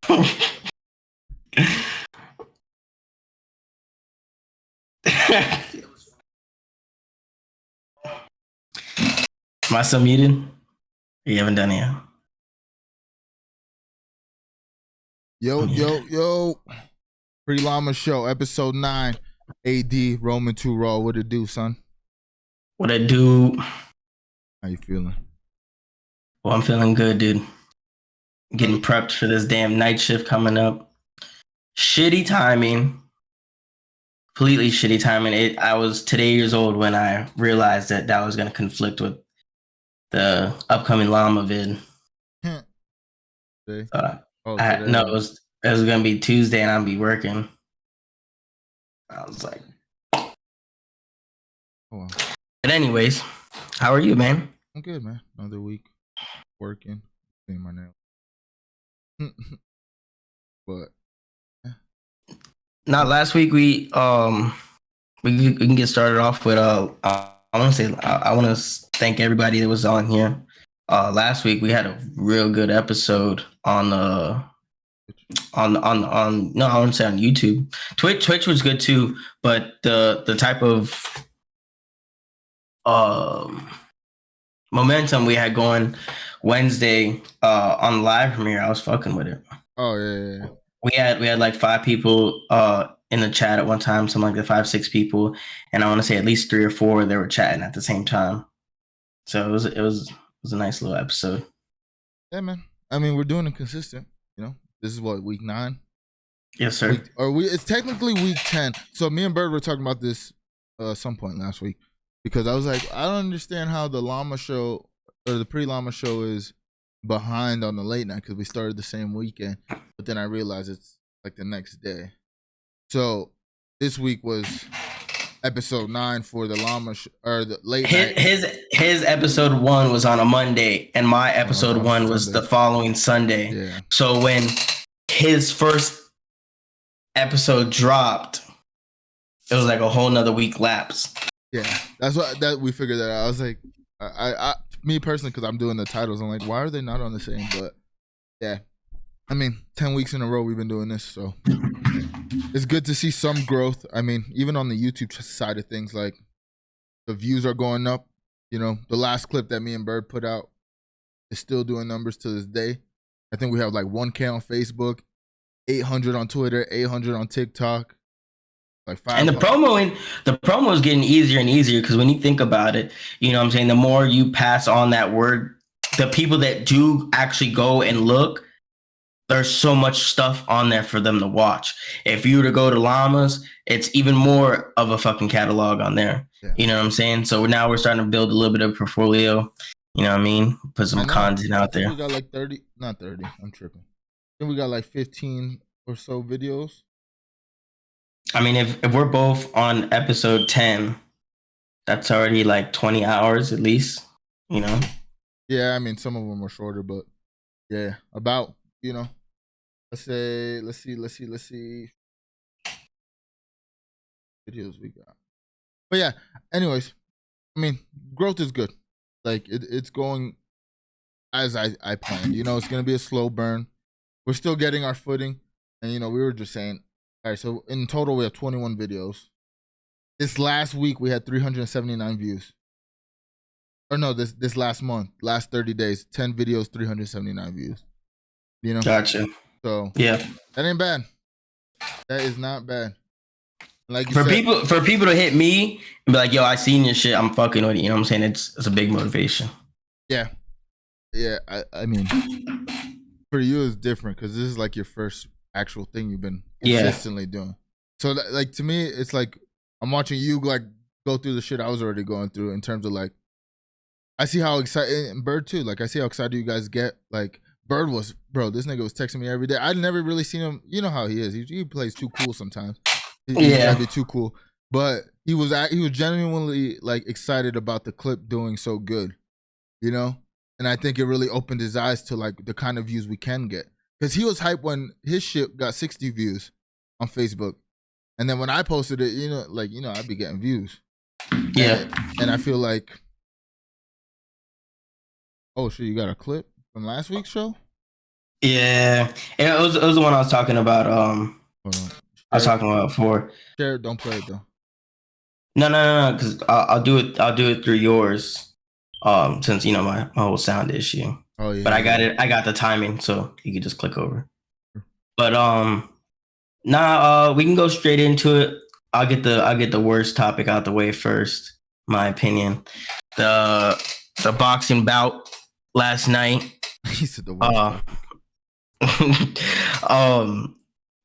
Am I still muted? You haven't done it yet. Yo. Pre-Llama Show, episode 9. AD, Roman 2 Raw. What it do, son? What I do? How you feeling? Well, I'm feeling good, dude. Getting prepped for this damn night shift coming up. Shitty timing. Completely shitty timing. I was today years old when I realized that was going to conflict with the upcoming Llama vid. Today? No, it was going to be Tuesday and I'll be working. I was like, wow. But anyways, how are you, man? I'm good, man. Another week working, cleaning my nails. But not last week. We can get started off with I want to thank everybody that was on here. Last week we had a real good episode on no, I wouldn't say on YouTube. Twitch was good too, but the type of momentum we had going Wednesday on the live premiere, I was fucking with it. Oh yeah. We had like 5 people in the chat at one time, something like the 5-6 people, and I want to say at least 3 or 4 they were chatting at the same time. So it was a nice little episode. Yeah, man. I mean, we're doing it consistent. You know, this is what, week 9. Yes, sir. It's technically week 10. So me and Bird were talking about this some point last week because I was like, I don't understand how the Llama show or the pre-Llama show is behind on the late night because we started the same weekend, but then I realized it's like the next day. So this week was episode 9 for the Llama or the late night. His episode 1 was on a Monday, and my episode 1 was the following Sunday. Yeah. So when his first episode dropped, it was like a whole nother week lapse. Yeah, that's what we figured that out. I was like, I me personally, because I'm doing the titles, I'm like, why are they not on the same? But yeah, I mean, 10 weeks in a row we've been doing this, so it's good to see some growth. I mean, even on the YouTube side of things, like the views are going up. You know, the last clip that me and Bird put out is still doing numbers to this day. I think we have like 1K on Facebook, 800 on Twitter, 800 on TikTok. Like 500. And the promo is getting easier and easier because when you think about it, you know what I'm saying, the more you pass on that word, the people that do actually go and look, there's so much stuff on there for them to watch. If you were to go to Llama's, it's even more of a fucking catalog on there. Yeah. You know what I'm saying? So now we're starting to build a little bit of portfolio. You know what I mean? Put some content out there. We got like 30, not 30, I'm tripping. Then we got like 15 or so videos. I mean, if we're both on episode 10, that's already like 20 hours at least, you know? Yeah, I mean, some of them are shorter, but yeah, about, you know, let's see. Videos we got. But yeah, anyways, I mean, growth is good. Like, it's going as I planned. You know, it's going to be a slow burn. We're still getting our footing. And, you know, we were just saying, all right, so in total, we have 21 videos. This last week, we had 379 views. Or no, this last month, last 30 days, 10 videos, 379 views. You know? Gotcha. So, yeah. That ain't bad. That is not bad. Like for people to hit me and be like, yo, I seen your shit, I'm fucking with it. You know what I'm saying? It's a big motivation. Yeah. Yeah, I mean, for you, it's different because this is like your first actual thing you've been consistently doing. So like to me, it's like I'm watching you like go through the shit I was already going through in terms of like I see how excited and Bird too. Like I see how excited you guys get. Like Bird was, bro, this nigga was texting me every day. I'd never really seen him. You know how he is. He plays too cool sometimes. He might be too cool, but he was genuinely like excited about the clip doing so good, you know. And I think it really opened his eyes to like the kind of views we can get. Because he was hyped when his shit got 60 views on Facebook. And then when I posted it, you know, like, you know, I'd be getting views. Yeah. And I feel like, oh shit, you got a clip from last week's show? Yeah, and it was the one I was talking about. Hold on. I was talking about before. Share it. Don't play it though. No, because I'll do it. I'll do it through yours. Since my whole sound issue. Oh yeah. But I got yeah. it. I got the timing, so you can just click over. But nah. We can go straight into it. I'll get the worst topic out the way first. My opinion. The boxing bout last night. He said the worst.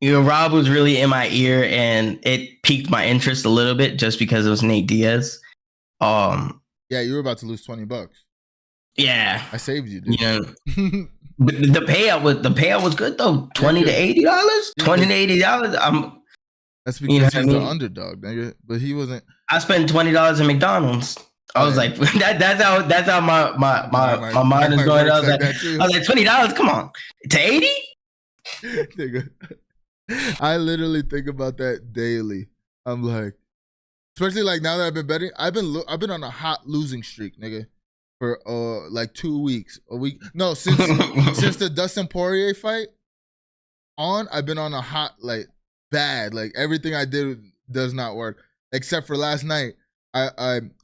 Rob was really in my ear, and it piqued my interest a little bit just because it was Nate Diaz. Yeah, you were about to lose $20. Yeah, I saved you, dude. But the payout was good though. $20 to $80. $20 to $80. That's because he's the underdog, nigga. But he wasn't. I spent $20 in McDonald's. I was like, that's how my mind is going. I was like $20. Come on, to 80. Nigga, I literally think about that daily. I'm like, especially like now that I've been betting, I've been on a hot losing streak, nigga, for like 2 weeks, a week. No, since the Dustin Poirier fight I've been on a hot like bad. Like everything I did does not work except for last night.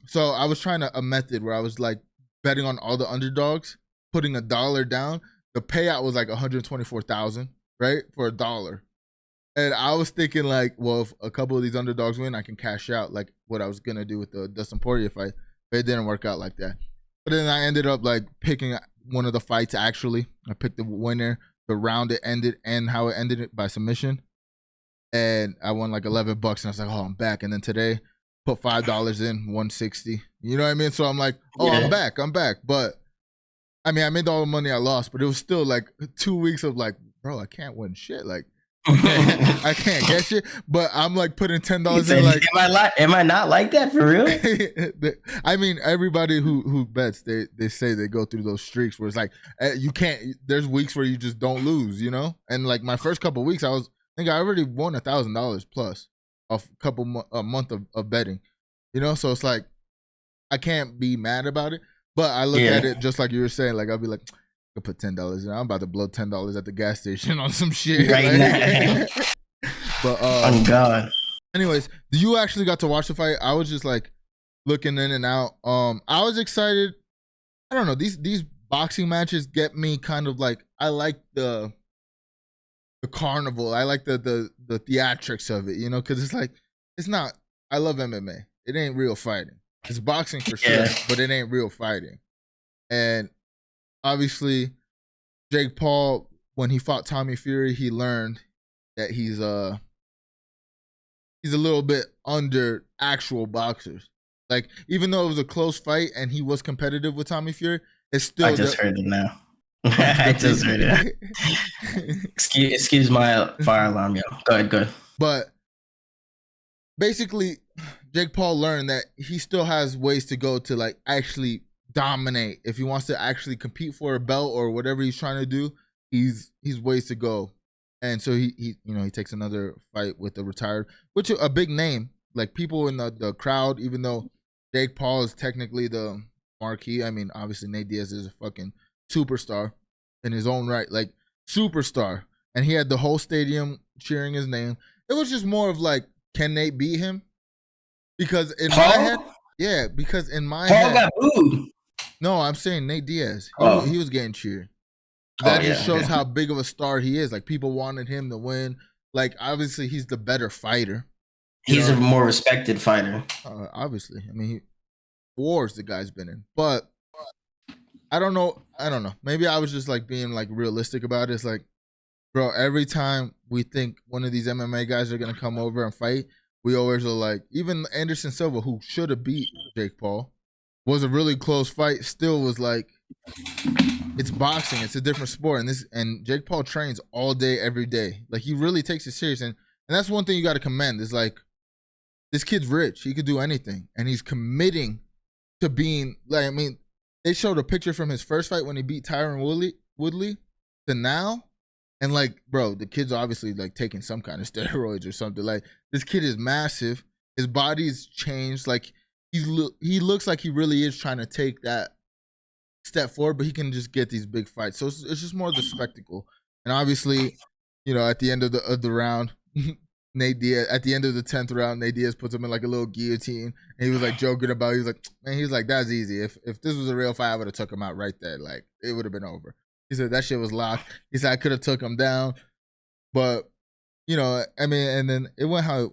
So I was trying a method where I was like betting on all the underdogs, putting $1 down. The payout was like 124,000, right, for $1. And I was thinking like, well, if a couple of these underdogs win, I can cash out like what I was gonna do with the Dustin Poirier fight. But it didn't work out like that. But then I ended up like picking one of the fights. Actually, I picked the winner, the round it ended, and how it ended it by submission. And I won like $11, and I was like, oh, I'm back. And then today, put $5 in, 160. You know what I mean? So I'm like, oh, yeah. I'm back. But I mean, I made all the money I lost, but it was still like 2 weeks of like, bro, I can't win shit. Like, I can't get shit. But I'm like putting $10 in. Like, am I not like that for real? I mean, everybody who bets, they say they go through those streaks where it's like you can't. There's weeks where you just don't lose, you know. And like my first couple of weeks, I think I already won $1,000 plus off a month of betting, you know. So it's like I can't be mad about it, but I look at it just like you were saying. Like I'll be like, I put $10 in. I'm about to blow $10 at the gas station on some shit right now. But oh God. Anyways, you actually got to watch the fight. I was just like looking in and out. I was excited. I don't know, these boxing matches get me kind of like, I like the carnival. I like the theatrics of it, you know, because it's like, it's not. I love MMA. It ain't real fighting. It's boxing for sure, but it ain't real fighting. And obviously, Jake Paul, when he fought Tommy Fury, he learned that he's a little bit under actual boxers. Like, even though it was a close fight and he was competitive with Tommy Fury, it's still. I just heard it now. I just heard it. Excuse my fire alarm, yo. Go ahead. But basically, Jake Paul learned that he still has ways to go to like actually dominate. If he wants to actually compete for a belt or whatever he's trying to do, he's ways to go. And so he takes another fight with a retired, which is a big name. Like people in the crowd, even though Jake Paul is technically the marquee. I mean, obviously Nate Diaz is a fucking superstar in his own right, like superstar. And he had the whole stadium cheering his name. It was just more of like, can Nate beat him? Because in my head, because in my head, Paul got booed. No, I'm saying Nate Diaz. He was getting cheered. That just shows how big of a star he is. Like people wanted him to win. Like obviously he's the better fighter. He's a more respected fighter. Obviously, I mean, wars the guy's been in, but I don't know. Maybe I was just like being like realistic about it. It's like, bro, every time we think one of these MMA guys are gonna come over and fight, we always are like, even Anderson Silva, who should have beat Jake Paul, was a really close fight. Still was like, it's boxing. It's a different sport, and Jake Paul trains all day, every day. Like he really takes it serious, and that's one thing you got to commend. Is like, this kid's rich. He could do anything, and he's committing to being like. I mean, they showed a picture from his first fight when he beat Tyron Woodley to now, and like, bro, the kid's obviously like taking some kind of steroids or something. Like this kid is massive. His body's changed. Like he looks like he really is trying to take that step forward, but he can just get these big fights. So it's just more of the spectacle. And obviously, at the end of the round, Nate Diaz, at the end of the 10th round, Nate Diaz puts him in like a little guillotine, and he was like joking about. He was like, man, he's like, that's easy. If this was a real fight, I would have took him out right there. Like it would have been over. He said that shit was locked. He said I could have took him down, but I mean, and then it went how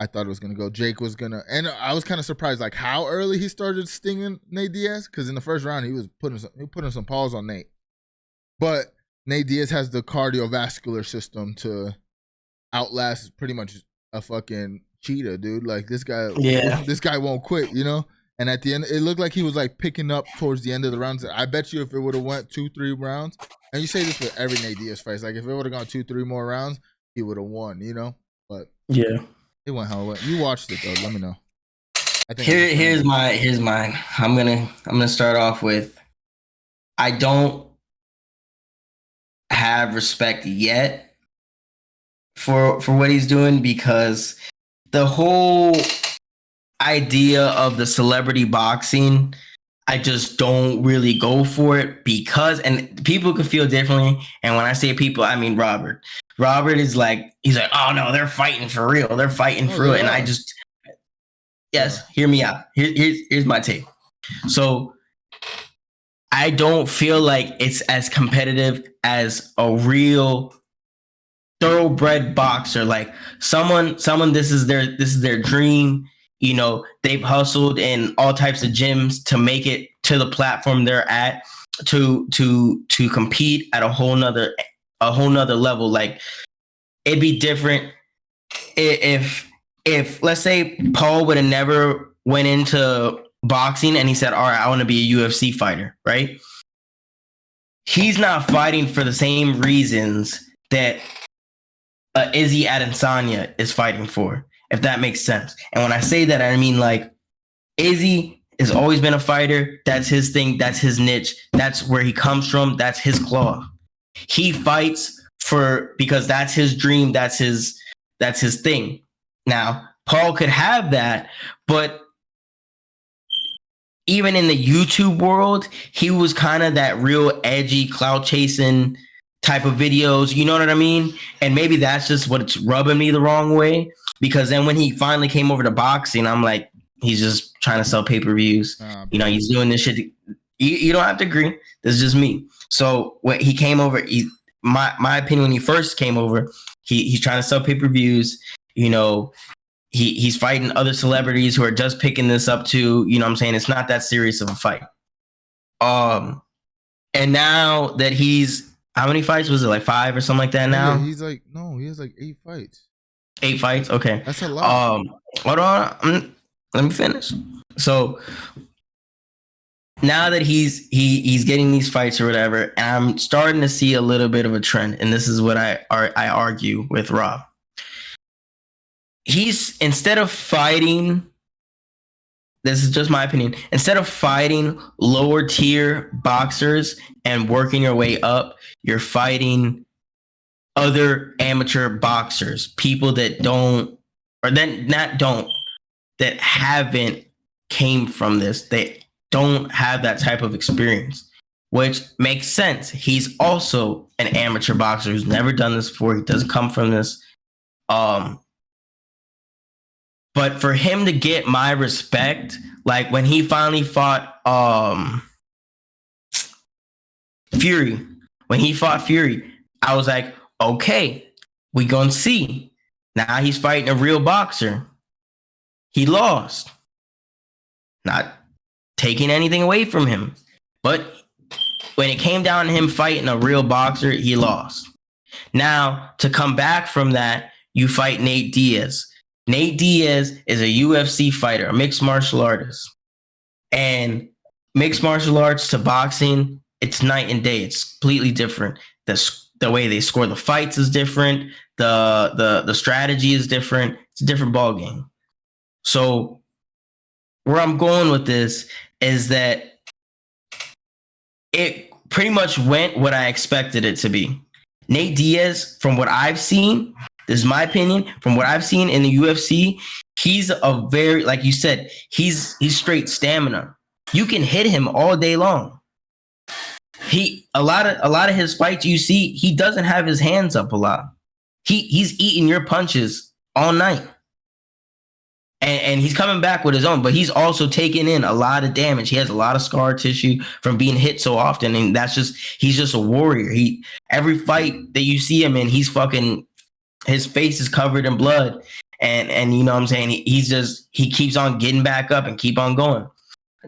I thought it was gonna go. Jake was gonna, and I was kind of surprised like how early he started stinging Nate Diaz, because in the first round he was putting some paws on Nate, but Nate Diaz has the cardiovascular system to outlast pretty much a fucking cheetah, dude. Like this guy won't quit, And at the end, it looked like he was like picking up towards the end of the rounds. I bet you if it would have went 2-3 rounds, and you say this with every Nate Diaz fight, like if it would have gone 2-3 more rounds, he would have won, But yeah, it went how it went. You watched it though. Let me know. I think here's mine. I'm gonna start off with, I don't have respect yet for what he's doing, because the whole idea of the celebrity boxing, I just don't really go for it, because, and people could feel differently. And when I say people, I mean Robert. Robert is like, he's like, oh no, they're fighting for real. They're fighting for real. And I just, hear me out. Here's my take. So I don't feel like it's as competitive as a real thoroughbred boxer. Like someone, this is their dream. They've hustled in all types of gyms to make it to the platform they're at, to compete at a whole nother level. Like it'd be different if let's say Paul would have never went into boxing and he said, all right, I want to be a UFC fighter, right? He's not fighting for the same reasons that Izzy Adesanya is fighting for, if that makes sense. And when I say that, I mean like Izzy has always been a fighter. That's his thing. That's his niche. That's where he comes from. That's his claw. He fights because that's his dream. That's his thing. Now, Paul could have that, but even in the YouTube world, he was kind of that real edgy, clout chasing type of videos. You know what I mean? And maybe that's just what's rubbing me the wrong way, because then when he finally came over to boxing, I'm like, he's just trying to sell pay-per-views. He's doing this shit. You don't have to agree. This is just me. So when he came over, my opinion, when he first came over, he's trying to sell pay-per-views. He's fighting other celebrities who are just picking this up too. You know what I'm saying? It's not that serious of a fight. And now that how many fights was it? Like 5 or something like that now? Yeah, he has like 8 fights. 8 fights? Okay. That's a lot. Hold on. Let me finish. So now that he's getting these fights or whatever, and I'm starting to see a little bit of a trend, and this is what I argue with Rob. He's, instead of fighting, this is just my opinion, instead of fighting lower tier boxers and working your way up, you're fighting other amateur boxers, people that that haven't came from this. They don't have that type of experience, which makes sense. He's also an amateur boxer who's never done this before. He doesn't come from this. But for him to get my respect, like when he finally fought Fury, I was like, okay, we gonna see. Now he's fighting a real boxer. He lost. Not taking anything away from him. But when it came down to him fighting a real boxer, he lost. Now, to come back from that, you fight Nate Diaz. Nate Diaz is a UFC fighter, a mixed martial artist. And mixed martial arts to boxing, it's night and day. It's completely different. The way they score the fights is different. The strategy is different. It's a different ballgame. So where I'm going with this is that it pretty much went what I expected it to be. Nate Diaz, from what I've seen, this is my opinion, from what I've seen in the UFC, he's a very, like you said, he's straight stamina. You can hit him all day long. a lot of his fights you see, he doesn't have his hands up a lot. He's eating your punches all night. And he's coming back with his own, but he's also taking in a lot of damage. He has a lot of scar tissue from being hit so often, and he's just a warrior. Every fight that you see him in, his face is covered in blood, and you know what I'm saying, he keeps on getting back up and keep on going.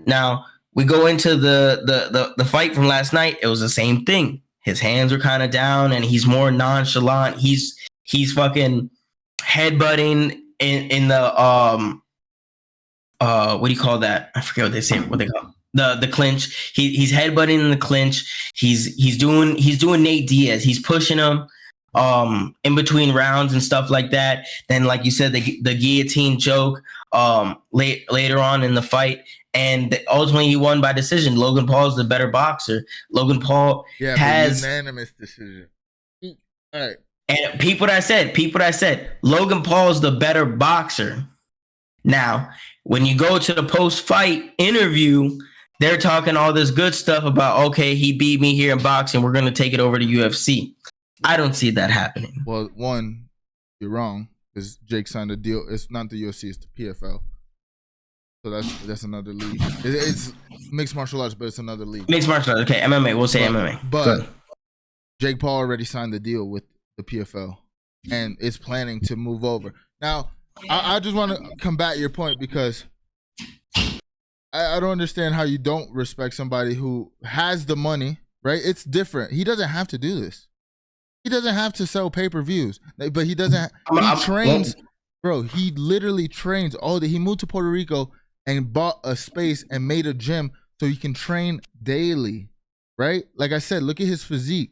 Now we go into the fight from last night. It was the same thing. His hands were kind of down, and he's more nonchalant. He's fucking headbutting in the what do you call that? I forget what they call the clinch. He's headbutting in the clinch. He's doing Nate Diaz. He's pushing him in between rounds and stuff like that. Then, like you said, the guillotine choke later on in the fight, and ultimately he won by decision. Logan Paul is the better boxer. Logan Paul has unanimous decision. All right. And people that said, Logan Paul is the better boxer. Now, when you go to the post-fight interview, they're talking all this good stuff about, okay, he beat me here in boxing. We're going to take it over to UFC. I don't see that happening. Well, one, you're wrong, because Jake signed a deal. It's not the UFC, it's the PFL. So that's another league. It's mixed martial arts, but it's another league. Mixed martial arts. Okay, MMA. We'll say MMA. But Jake Paul already signed the deal with the PFL and is planning to move over. Now, I just want to combat your point, because I don't understand how you don't respect somebody who has the money, right? It's different. He doesn't have to do this. He doesn't have to sell pay-per-views, but he doesn't. He trains, bro. He literally trains all day. He moved to Puerto Rico and bought a space and made a gym so he can train daily, right? Like I said, look at his physique.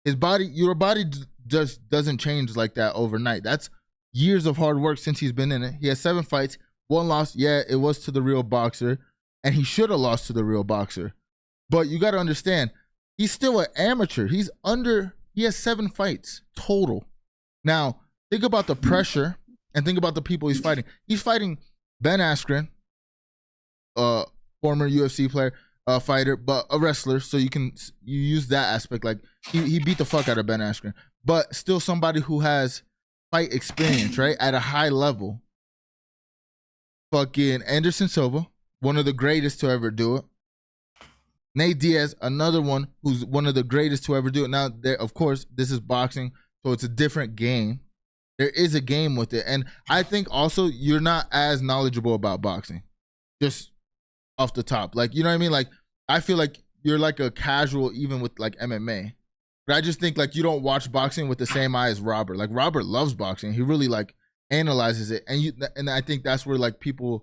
His body, your body just doesn't change like that overnight. That's years of hard work since he's been in it. He has 7 fights, 1 loss. Yeah, it was to the real boxer, and he should have lost to the real boxer. But you got to understand, he's still an amateur. He has 7 fights total. Now, think about the pressure and think about the people he's fighting. He's fighting Ben Askren, former UFC player, fighter, but a wrestler. So you use that aspect. Like he beat the fuck out of Ben Askren, but still somebody who has fight experience, right? At a high level. Fucking Anderson Silva, one of the greatest to ever do it. Nate Diaz, another one who's one of the greatest to ever do it. Now, of course, this is boxing, so it's a different game. There is a game with it. And I think also you're not as knowledgeable about boxing. Just off the top. Like, you know what I mean? Like, I feel like you're like a casual even with like MMA. But I just think like you don't watch boxing with the same eye as Robert. Like, Robert loves boxing. He really like analyzes it. And I think that's where like people's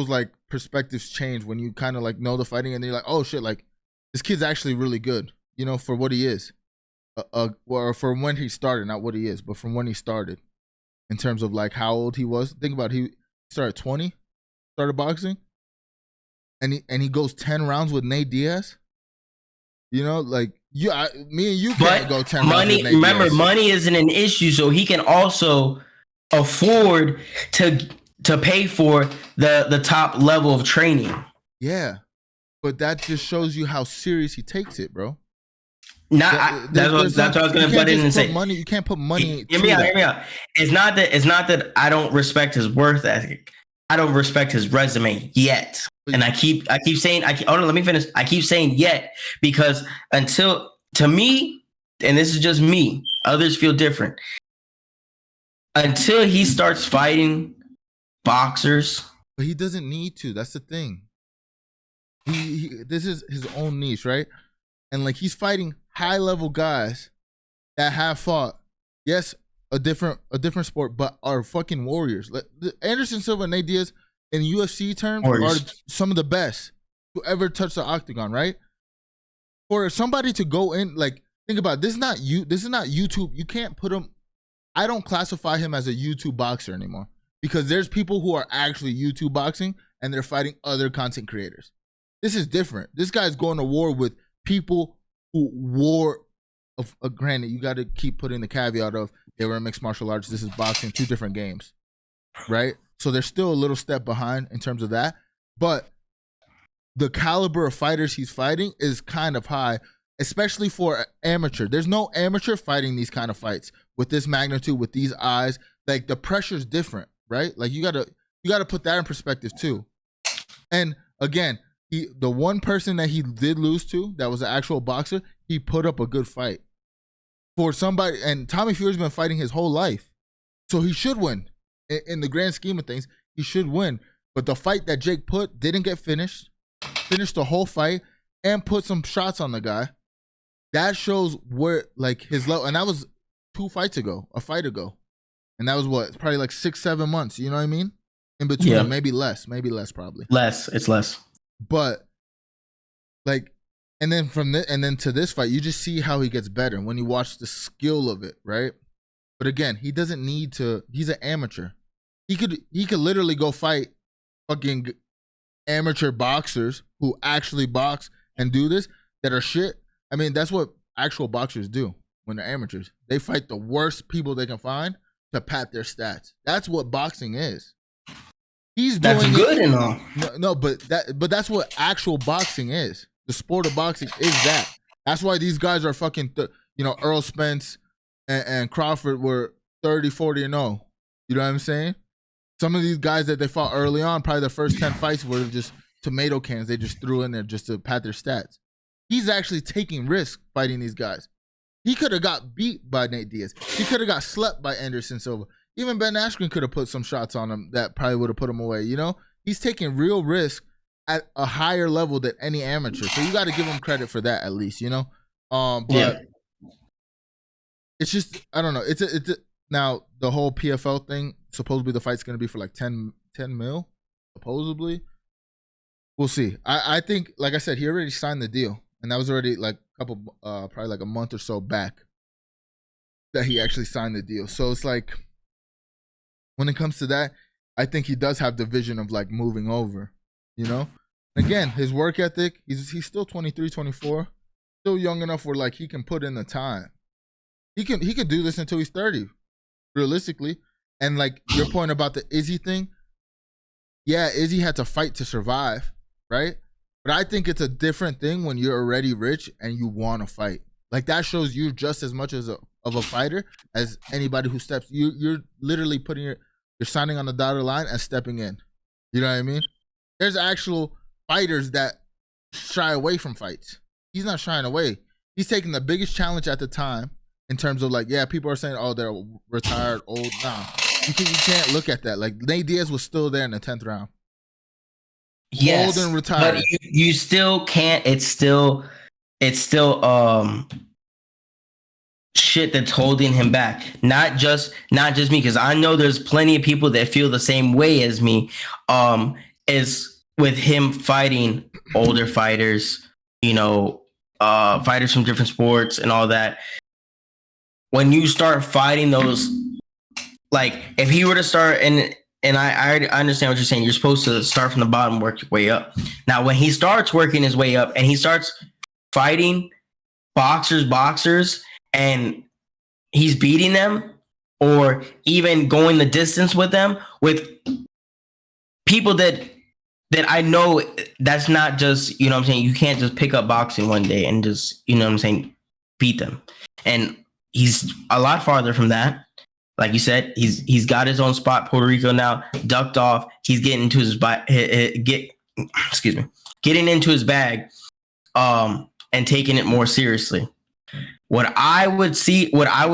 like perspectives change when you kind of like know the fighting and you're like, oh shit, like this kid's actually really good, you know, for what he is. Or from when he started, not what he is, but from when he started in terms of like how old he was. Think about it, he started 20, started boxing, and he goes 10 rounds with Nate Diaz. You know, like me and you can't go 10 rounds with Nate remember, Diaz. money isn't an issue, so he can also afford to pay for the top level of training. Yeah, but that just shows you how serious he takes it, bro. That's what I was going to put in and say. Money, you can't put money. Hear me out. It's not that I don't respect his work ethic. I don't respect his resume yet. And I keep saying, let me finish. I keep saying yet because to me, and this is just me, others feel different. Until he starts fighting boxers. But he doesn't need to. That's the thing. This is his own niche, right? And like he's fighting high level guys that have fought, yes, a different sport, but are fucking warriors. Like Anderson Silva and Nate Diaz in UFC terms are some of the best to ever touch the octagon, right? For somebody to go in, like, think about it, this is not YouTube. You can't put him. I don't classify him as a YouTube boxer anymore because there's people who are actually YouTube boxing and they're fighting other content creators. This is different. This guy's going to war with people who granted, you got to keep putting the caveat of they were in mixed martial arts. This is boxing, 2 different games, right? So they're still a little step behind in terms of that. But the caliber of fighters he's fighting is kind of high, especially for an amateur. There's no amateur fighting these kind of fights with this magnitude, with these eyes. Like the pressure's different, right? Like you gotta put that in perspective too. And again, the one person that he did lose to that was an actual boxer, he put up a good fight for somebody. And Tommy Fury's been fighting his whole life, so he should win. In the grand scheme of things, he should win. But the fight that Jake put didn't get finished the whole fight and put some shots on the guy. That shows where like his level, and that was a fight ago. And that was what, probably like 6-7 months, you know what I mean? In between, maybe less probably. It's less. But like, and then to this fight, you just see how he gets better when you watch the skill of it, right? But again, he doesn't need to. He's an amateur. He could literally go fight fucking amateur boxers who actually box and do this that are shit. I mean, that's what actual boxers do when they're amateurs. They fight the worst people they can find to pat their stats. That's what boxing is. He's doing that's good and all. But that's what actual boxing is. The sport of boxing is that. That's why these guys are fucking. Earl Spence and Crawford were 30, 40 and 0. You know what I'm saying? Some of these guys that they fought early on, probably the first 10 fights were just tomato cans they just threw in there just to pat their stats. He's actually taking risks fighting these guys. He could have got beat by Nate Diaz. He could have got slept by Anderson Silva. Even Ben Askren could have put some shots on him that probably would have put him away. You know, he's taking real risk at a higher level than any amateur. So you got to give him credit for that at least. You know, but it's just I don't know. It's now the whole PFL thing. Supposedly the fight's going to be for like 10 mil. Supposedly, we'll see. I think, like I said, he already signed the deal, and that was already like a couple, probably like a month or so back that he actually signed the deal. So it's like, when it comes to that, I think he does have the vision of like moving over, you know? Again, his work ethic, he's still 23, 24, still young enough where like he can put in the time. He could do this until he's 30, realistically. And like your point about the Izzy thing, yeah, Izzy had to fight to survive, right? But I think it's a different thing when you're already rich and you want to fight. Like that shows you just as much of a fighter as anybody who steps. You're literally you're signing on the dotted line and stepping in. You know what I mean? There's actual fighters that shy away from fights. He's not shying away. He's taking the biggest challenge at the time in terms of like, yeah, people are saying, oh, they're retired, old. Nah, you can't look at that. Like Nate Diaz was still there in the 10th round. Yes, old and retired. But you still can't. It's still shit that's holding him back. Not just me, because I know there's plenty of people that feel the same way as me. Is with him fighting older fighters, fighters from different sports and all that. When you start fighting those, like if he were to start and I understand what you're saying. You're supposed to start from the bottom, work your way up. Now, when he starts working his way up and he starts fighting boxers, and he's beating them or even going the distance with them, with people that I know, that's not just, you know what I'm saying? You can't just pick up boxing one day and just, you know what I'm saying, beat them. And he's a lot farther from that. Like you said, he's got his own spot, Puerto Rico now, ducked off. He's getting into his getting into his bag, and taking it more seriously. What I would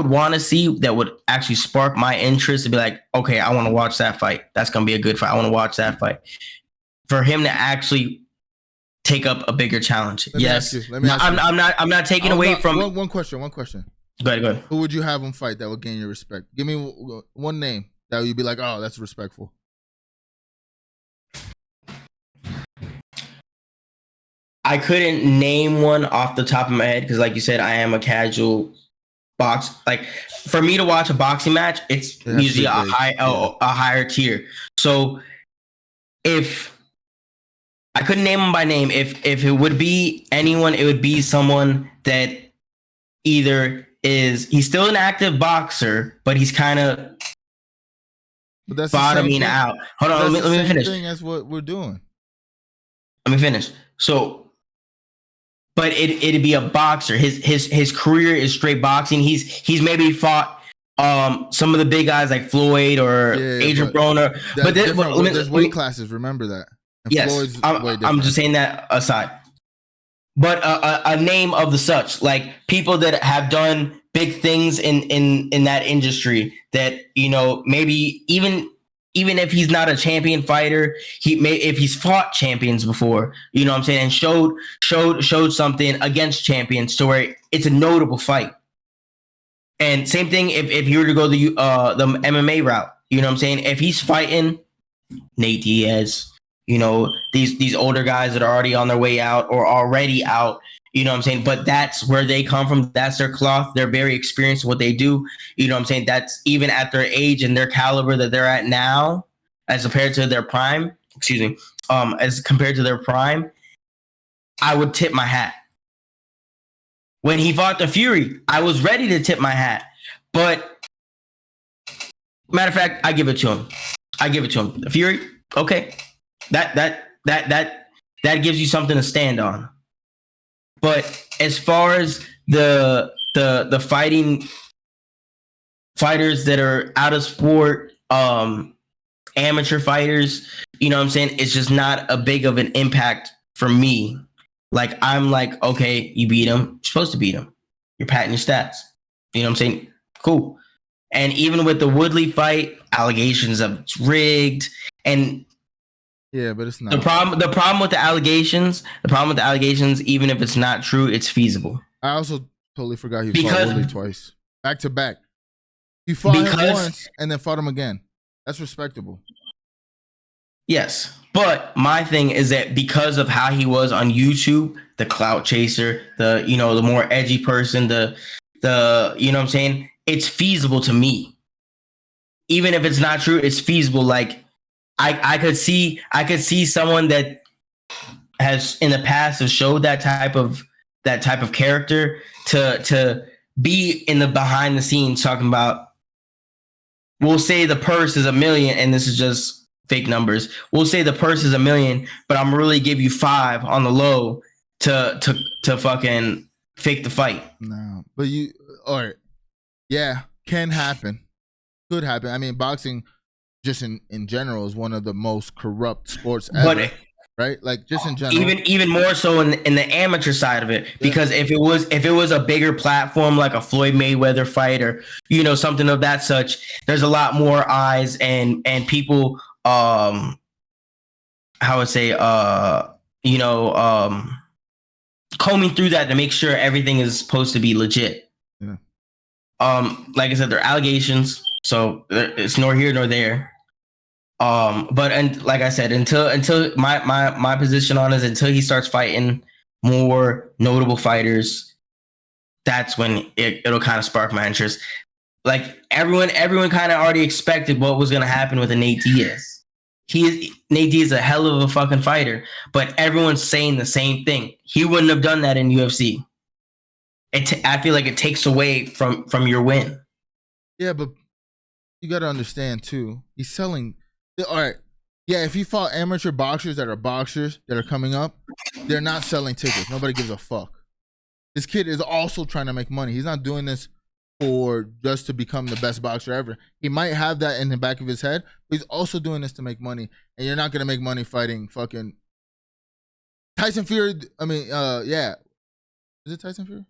want to see that would actually spark my interest to be like, okay, I want to watch that fight. That's gonna be a good fight. I want to watch that fight. For him to actually take up a bigger challenge. Yes, I'm not taking away from one question. Go ahead. Who would you have him fight that would gain your respect? Give me one name that you'd be like, oh, that's respectful. I couldn't name one off the top of my head because, like you said, I am a casual box. Like for me to watch a boxing match, it's usually a higher tier. So if I couldn't name him by name, if it would be anyone, it would be someone that either he's still an active boxer, but he's kind of bottoming out. Hold on, let me finish. That's what we're doing. Let me finish. So, but it'd be a boxer. His career is straight boxing. He's maybe fought some of the big guys like Floyd or Adrian Broner. But there's weight classes. Remember that. And yes, Floyd's I'm just saying that aside. But a name of the such, like people that have done big things in that industry, that, you know, maybe even if he's not a champion fighter, if he's fought champions before, you know what I'm saying, and showed something against champions to where it's a notable fight. And same thing if you were to go the MMA route, you know what I'm saying, if he's fighting Nate Diaz, you know, these older guys that are already on their way out or already out, you know what I'm saying? But that's where they come from. That's their cloth. They're very experienced in what they do. You know what I'm saying? That's even at their age and their caliber that they're at now, as compared to their prime, as compared to their prime, I would tip my hat. When he fought the Fury, I was ready to tip my hat. But matter of fact, I give it to him. The Fury, okay. That gives you something to stand on. But as far as the fighters that are out of sport, amateur fighters, you know what I'm saying, it's just not a big of an impact for me. Like, I'm like, okay, you beat him, you're supposed to beat him. You're patting your stats. You know what I'm saying? Cool. And even with the Woodley fight, allegations of it's rigged, and yeah, but it's not. The problem with the allegations, even if it's not true, it's feasible. I also totally forgot he fought Woodley twice. Back to back. He fought him once and then fought him again. That's respectable. Yes. But my thing is that because of how he was on YouTube, the clout chaser, the more edgy person, the you know what I'm saying? It's feasible to me. Even if it's not true, it's feasible. Like, I could see someone that has in the past have showed that type of character to be in the behind the scenes talking about, we'll say the purse is $1 million, and this is just fake numbers. We'll say the purse is $1 million, but I'm really give you 5 on the low to fucking fake the fight. No, but all right. Yeah, can happen. Could happen. I mean, boxing just in general is one of the most corrupt sports ever, right? Like, just in general, even more so in the amateur side of it, because if it was a bigger platform like a Floyd Mayweather fight or, you know, something of that such, there's a lot more eyes and people how would say combing through that to make sure everything is supposed to be legit. Yeah. Like I said, they're allegations, so it's nor here nor there. But like I said, until my position on is until he starts fighting more notable fighters, that's when it'll kind of spark my interest. Like, everyone kind of already expected what was going to happen with a Nate Diaz. Nate Diaz is a hell of a fucking fighter, but everyone's saying the same thing. He wouldn't have done that in UFC. I feel like it takes away from your win. Yeah, but you got to understand too. He's selling. All right. Yeah, if he fought amateur boxers that are coming up, they're not selling tickets. Nobody gives a fuck. This kid is also trying to make money. He's not doing this for just to become the best boxer ever. He might have that in the back of his head, but he's also doing this to make money. And you're not going to make money fighting fucking Tyson Fury. I mean, yeah. Is it Tyson Fury?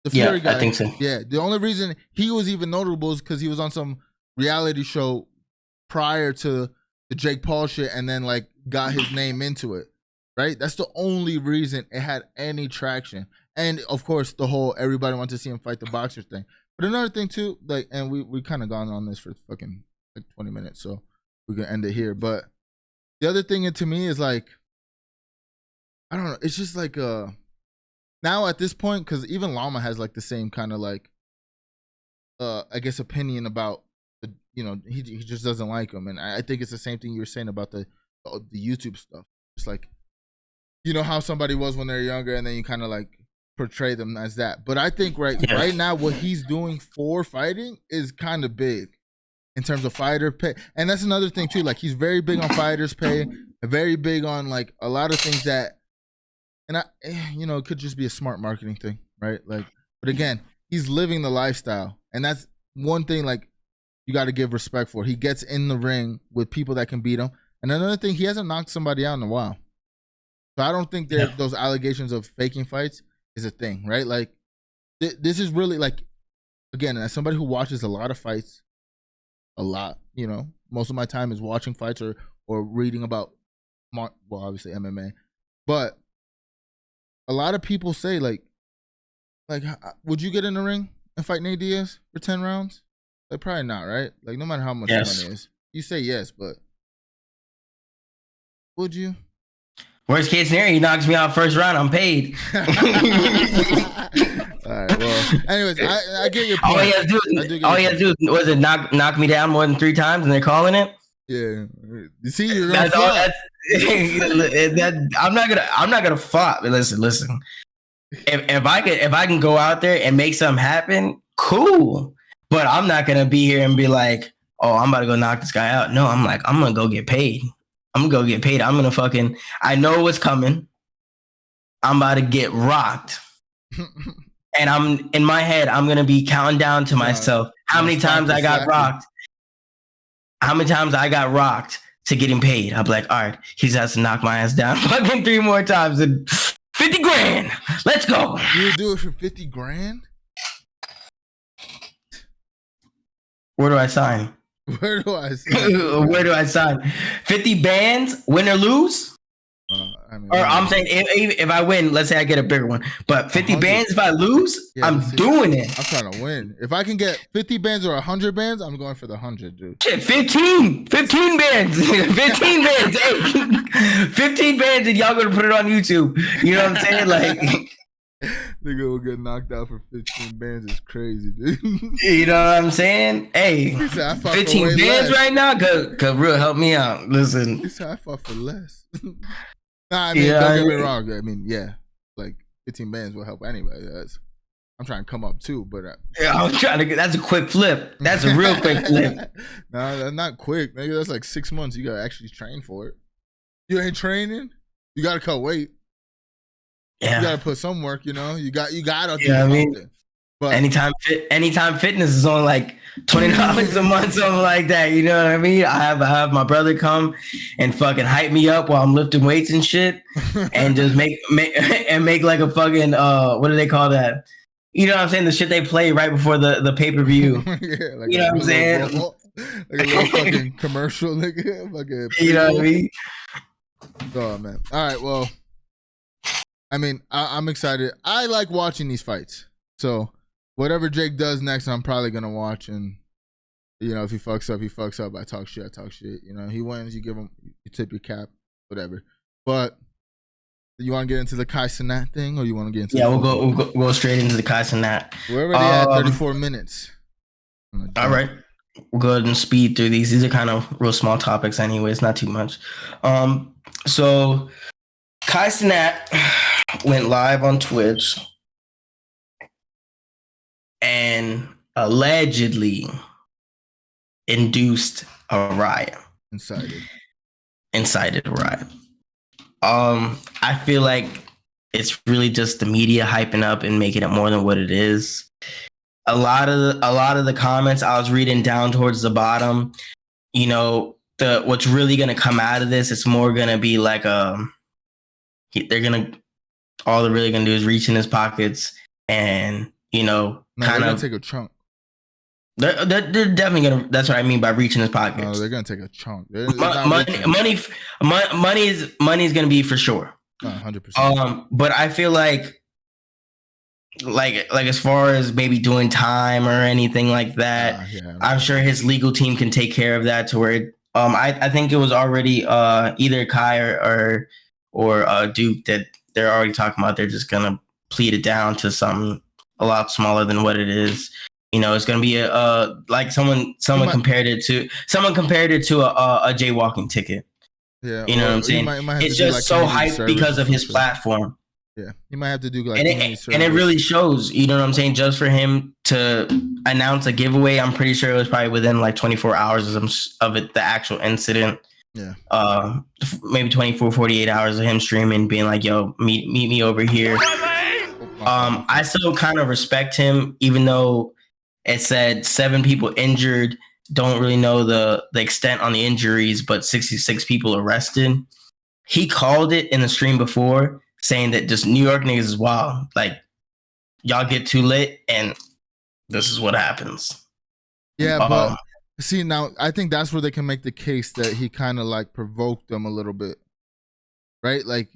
The Fury guy. I think so. Yeah, the only reason he was even notable is because he was on some reality show prior to the Jake Paul shit, and then like got his name into it, right? That's the only reason it had any traction. And of course, the whole everybody wants to see him fight the boxer thing. But another thing too, like, and we kind of gone on this for fucking like 20 minutes, so we're gonna end it here. But the other thing to me is like, I don't know, it's just like now at this point, because even Llama has like the same kind of like I guess opinion about the, you know, he just doesn't like him. And I think it's the same thing you were saying about the YouTube stuff. It's like, you know how somebody was when they're younger, and then you kind of like portray them as that. But I think right now what he's doing for fighting is kind of big in terms of fighter pay. And that's another thing too, like he's very big on fighters pay. very big on like a lot of things that, and it could just be a smart marketing thing, right? Like, but again, he's living the lifestyle, and that's one thing like you got to give respect for. He gets in the ring with people that can beat him, and another thing, he hasn't knocked somebody out in a while. So I don't think those allegations of faking fights is a thing, right? Like, this is really like, again, as somebody who watches a lot of fights, a lot, most of my time is watching fights or reading about, obviously MMA, but a lot of people say like, would you get in the ring and fight Nate Diaz for 10 rounds? Like, probably not, right? Like, no matter how much money is, you say yes, but would you? Worst case scenario, he knocks me out first round. I'm paid. All right. Well, anyways, I get your point. All he has to do was it knock me down more than 3 times, and they're calling it. Yeah. You see, you're gonna flop. I'm not gonna flop. Listen. If I can go out there and make something happen, cool. But I'm not gonna be here and be like, oh, I'm about to go knock this guy out. No, I'm gonna go get paid. I'm gonna go get paid. I'm gonna I know what's coming. I'm about to get rocked. And I'm in my head, I'm gonna be counting down to myself how many times I got rocked. How many times I got rocked to getting paid. I'll be like, all right, he just has to knock my ass down fucking 3 more times and 50 grand. Let's go. You would do it for 50 grand? Where do I sign? Where do I sign? 50 bands, win or lose? I'm saying if I win, let's say I get a bigger one. But 50 bands, if I lose, I'm doing it. I'm trying to win. If I can get 50 bands or 100 bands, I'm going for the 100, dude. Shit, 15 bands. 15 bands. Hey, 15 bands and y'all gonna put it on YouTube. You know what I'm saying? Like, nigga will get knocked out for 15 bands is crazy, dude. You know what I'm saying? Hey, 15 bands right now could real help me out. Listen. He said I fought for less. Nah, I mean, don't get me wrong. I mean, like 15 bands will help anybody. I'm trying to come up too, but I was trying to get. That's a quick flip. That's a real quick flip. Nah, that's not quick, nigga. That's like 6 months. You gotta actually train for it. You ain't training. You gotta cut weight. Yeah, you gotta put some work. You gotta. Yeah, I mean, but anytime fitness is only like $20 a month, something like that. You know what I mean? I have my brother come and fucking hype me up while I'm lifting weights and shit, and just make like a fucking what do they call that? You know what I'm saying? The shit they play right before the pay-per-view. Yeah, like you know what I'm saying? Like a little fucking commercial, nigga. Fucking you know what I mean? Oh man! All right, well, I mean, I'm excited. I like watching these fights, so. Whatever Jake does next, I'm probably gonna watch, and if he fucks up, he fucks up. I talk shit. He wins, you give him, you tip your cap, whatever. But you want to get into the Kai Cenat thing, or you want to get into? Yeah, we'll go straight into the Kai Cenat. We're already at 34 minutes. All right, we'll go ahead and speed through these. These are kind of real small topics, anyways, not too much. So Kai Cenat went live on Twitch and allegedly induced a riot. Incited a riot. I feel like it's really just the media hyping up and making it more than what it is. A lot of the comments I was reading down towards the bottom, what's really gonna come out of this, it's more gonna be like all they're really gonna do is reach in his pockets and kind of take a chunk. They're definitely gonna. That's what I mean by reaching his pockets. No, they're gonna take a chunk. Money is gonna be for sure. 100%. But I feel like as far as maybe doing time or anything like that, I'm sure his legal team can take care of that. To where I think it was already either Kai or Duke that they're already talking about. They're just gonna plead it down to something a lot smaller than what it is. It's going to be like someone compared it to a jaywalking ticket. Yeah, you know what I'm saying? It's just so hyped because of his platform. Yeah, you might have to do like and it really shows. You know what I'm saying? Just for him to announce a giveaway, I'm pretty sure it was probably within like 24 hours of it, the actual incident. Yeah. Maybe 24, 48 hours of him streaming, being like, yo, meet me over here. I still kind of respect him, even though it said 7 people injured. Don't really know the extent on the injuries, but 66 people arrested. He called it in the stream before, saying that just New York niggas is wild. Like, y'all get too lit, and this is what happens. Yeah, but see, now I think that's where they can make the case that he kind of like provoked them a little bit, right? Like,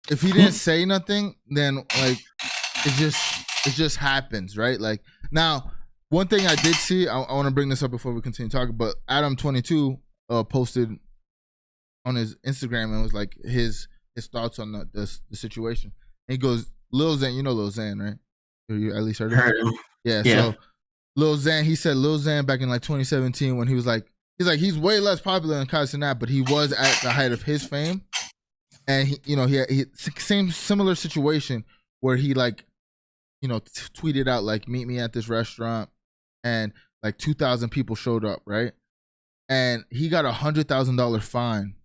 if he didn't say nothing, then like it just happens, right? Like, now one thing I did see, I want to bring this up before we continue talking, but Adam22 posted on his Instagram and was like his thoughts on the situation. And he goes, Lil Xan, you know Lil Xan, right? You at least heard him? Yeah. So Lil Xan, he said Lil Xan back in like 2017 when he was like, he's way less popular than Kai Cenat, but he was at the height of his fame. And he similar situation where he like, tweeted out like, meet me at this restaurant, and like 2,000 people showed up, right? And he got $100,000 fine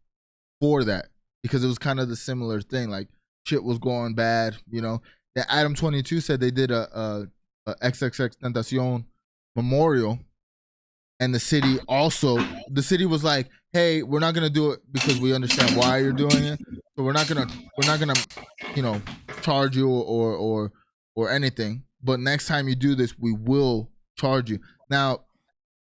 for that because it was kind of the similar thing. Like, shit was going bad, That Adam22 said they did a XXX Tentacion memorial, and the city was like, hey, we're not gonna do it because we understand why you're doing it, so we're not gonna charge you or anything, but next time you do this, we will charge you. Now,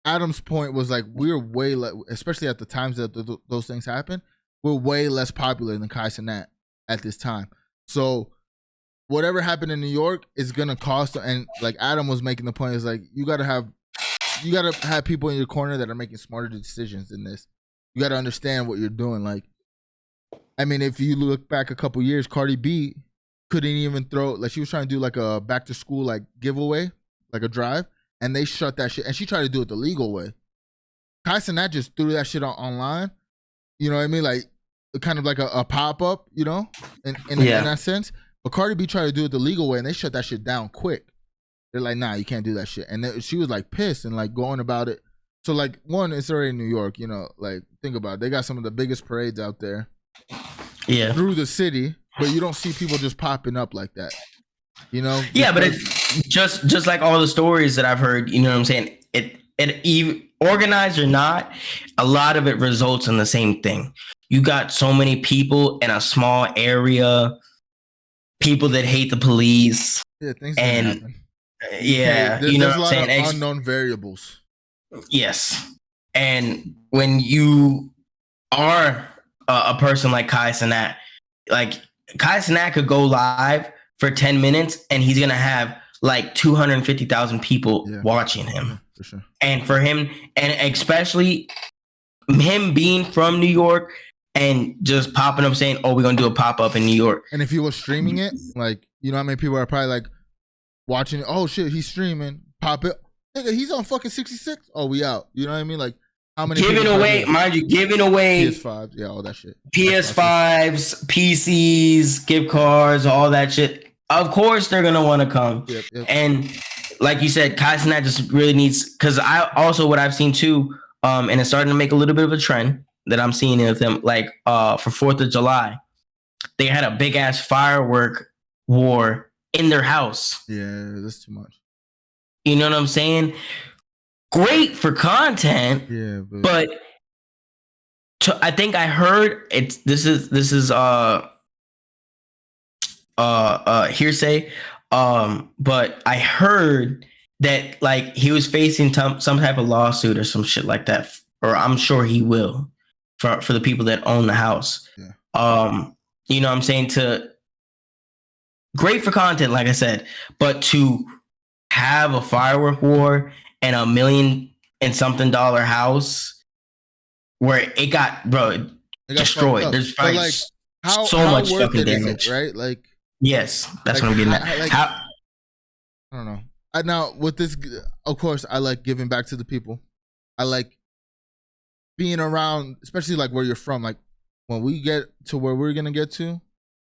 Adam's point was like, we're way less, especially at the times that those things happen, we're way less popular than Kai Cenat at this time. So whatever happened in New York is gonna cost. And like Adam was making the point, is like, you gotta have people in your corner that are making smarter decisions than this. You gotta understand what you're doing. Like, I mean, if you look back a couple years, Cardi B couldn't even throw, like, she was trying to do like a back to school like giveaway, like a drive, and they shut that shit. And she tried to do it the legal way. Kai Cenat just threw that shit online. You know what I mean? Like, kind of like a pop up, in that sense. But Cardi B tried to do it the legal way, and they shut that shit down quick. They're like, nah, you can't do that shit. And she was like pissed and like going about it. So like, one, it's already in New York, like, think about it. They got some of the biggest parades out there. Yeah. Through the city, but you don't see people just popping up like that. Yeah, but it's just like all the stories that I've heard, you know what I'm saying? It organized or not, a lot of it results in the same thing. You got so many people in a small area, people that hate the police. Yeah, things can happen. Yeah, there's a lot of unknown variables. Yes, and when you are a person like Kai Cenat, like Kai Cenat could go live for 10 minutes and he's gonna have like 250,000 people watching him. For sure. And for him, and especially him being from New York and just popping up saying, "Oh, we're gonna do a pop up in New York." And if he was streaming it, like, how many people are probably like watching it? Oh shit, he's streaming. Pop it, nigga. He's on fucking 66. Oh, we out. You know what I mean? Like, how many giving away, mind you, giving away PS5s, yeah, all that shit. PS5s, PCs, gift cards, all that shit. Of course, they're gonna want to come. Yep. And like you said, Kai Cenat just really needs, because I also, what I've seen too, and it's starting to make a little bit of a trend that I'm seeing with them, like for 4th of July, they had a big ass firework war in their house. Yeah, that's too much. You know what I'm saying? Great for content, yeah, but I think I heard this is hearsay, but I heard that like he was facing some type of lawsuit or some shit like that, or I'm sure he will for the people that own the house. Yeah. You know what I'm saying? Great for content, like I said, but to have a firework war and $1 million and something house where it got destroyed. There's probably like, so much fucking damage, right? Like, yes, that's what I'm getting at. Like, I don't know. Now with this, of course, I like giving back to the people. I like being around, especially like where you're from. Like, when we get to where we're gonna get to,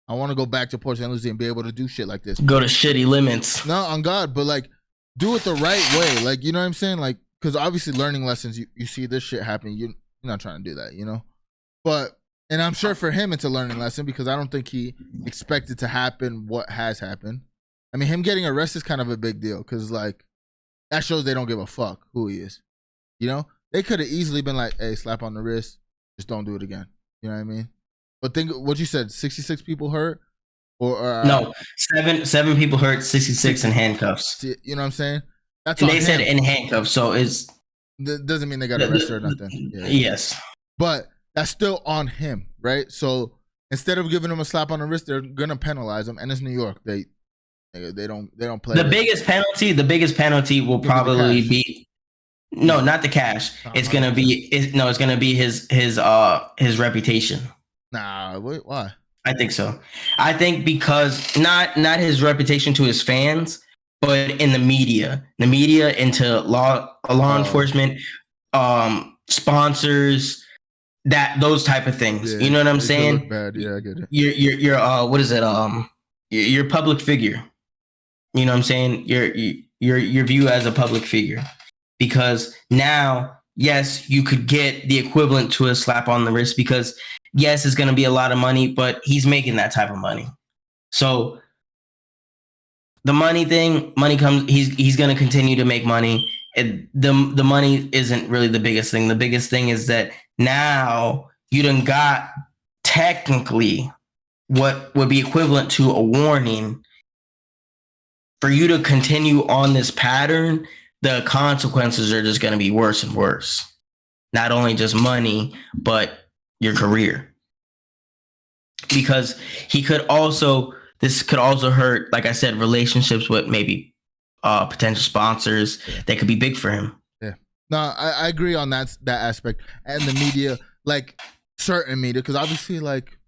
I want to go back to Port St. Lucie and be able to do shit like this. Go to shitty limits. No, on God, but like, do it the right way. Like, you know what I'm saying? Like, because obviously learning lessons, you see this shit happen. You're not trying to do that, you know. But and I'm sure for him it's a learning lesson because I don't think he expected to happen what has happened. I mean, him getting arrested is kind of a big deal because like that shows they don't give a fuck who he is. You know, they could have easily been like, "Hey, slap on the wrist, just don't do it again." You know what I mean? But think what you said: 66 people hurt, or no, seven people hurt, 66 in handcuffs. You know what I'm saying? That's and on they him. said in handcuffs, so it's that doesn't mean they got arrested or nothing. Yeah. Yes, but that's still on him, right? So instead of giving him a slap on the wrist, they're gonna penalize him, and it's New York. They don't play. The biggest penalty will probably be no, not the cash. It's gonna be it's gonna be his reputation. Nah, wait, why? I think so. I think because not his reputation to his fans, but in the media into law enforcement, sponsors, those type of things. You know what I'm saying? Look bad. Yeah, I get it. You're what is it? You're a public figure. You know what I'm saying? Your view as a public figure, because now, yes, you could get the equivalent to a slap on the wrist because yes, it's going to be a lot of money, but he's making that type of money. So the money comes. He's going to continue to make money. The money isn't really the biggest thing. The biggest thing is that now you done got technically what would be equivalent to a warning. For you to continue on this pattern, the consequences are just going to be worse and worse. Not only just money, but your career. Because this could also hurt, like I said, relationships with maybe potential sponsors that could be big for him. Yeah. No, I agree on that aspect. And the media, like certain media, because obviously like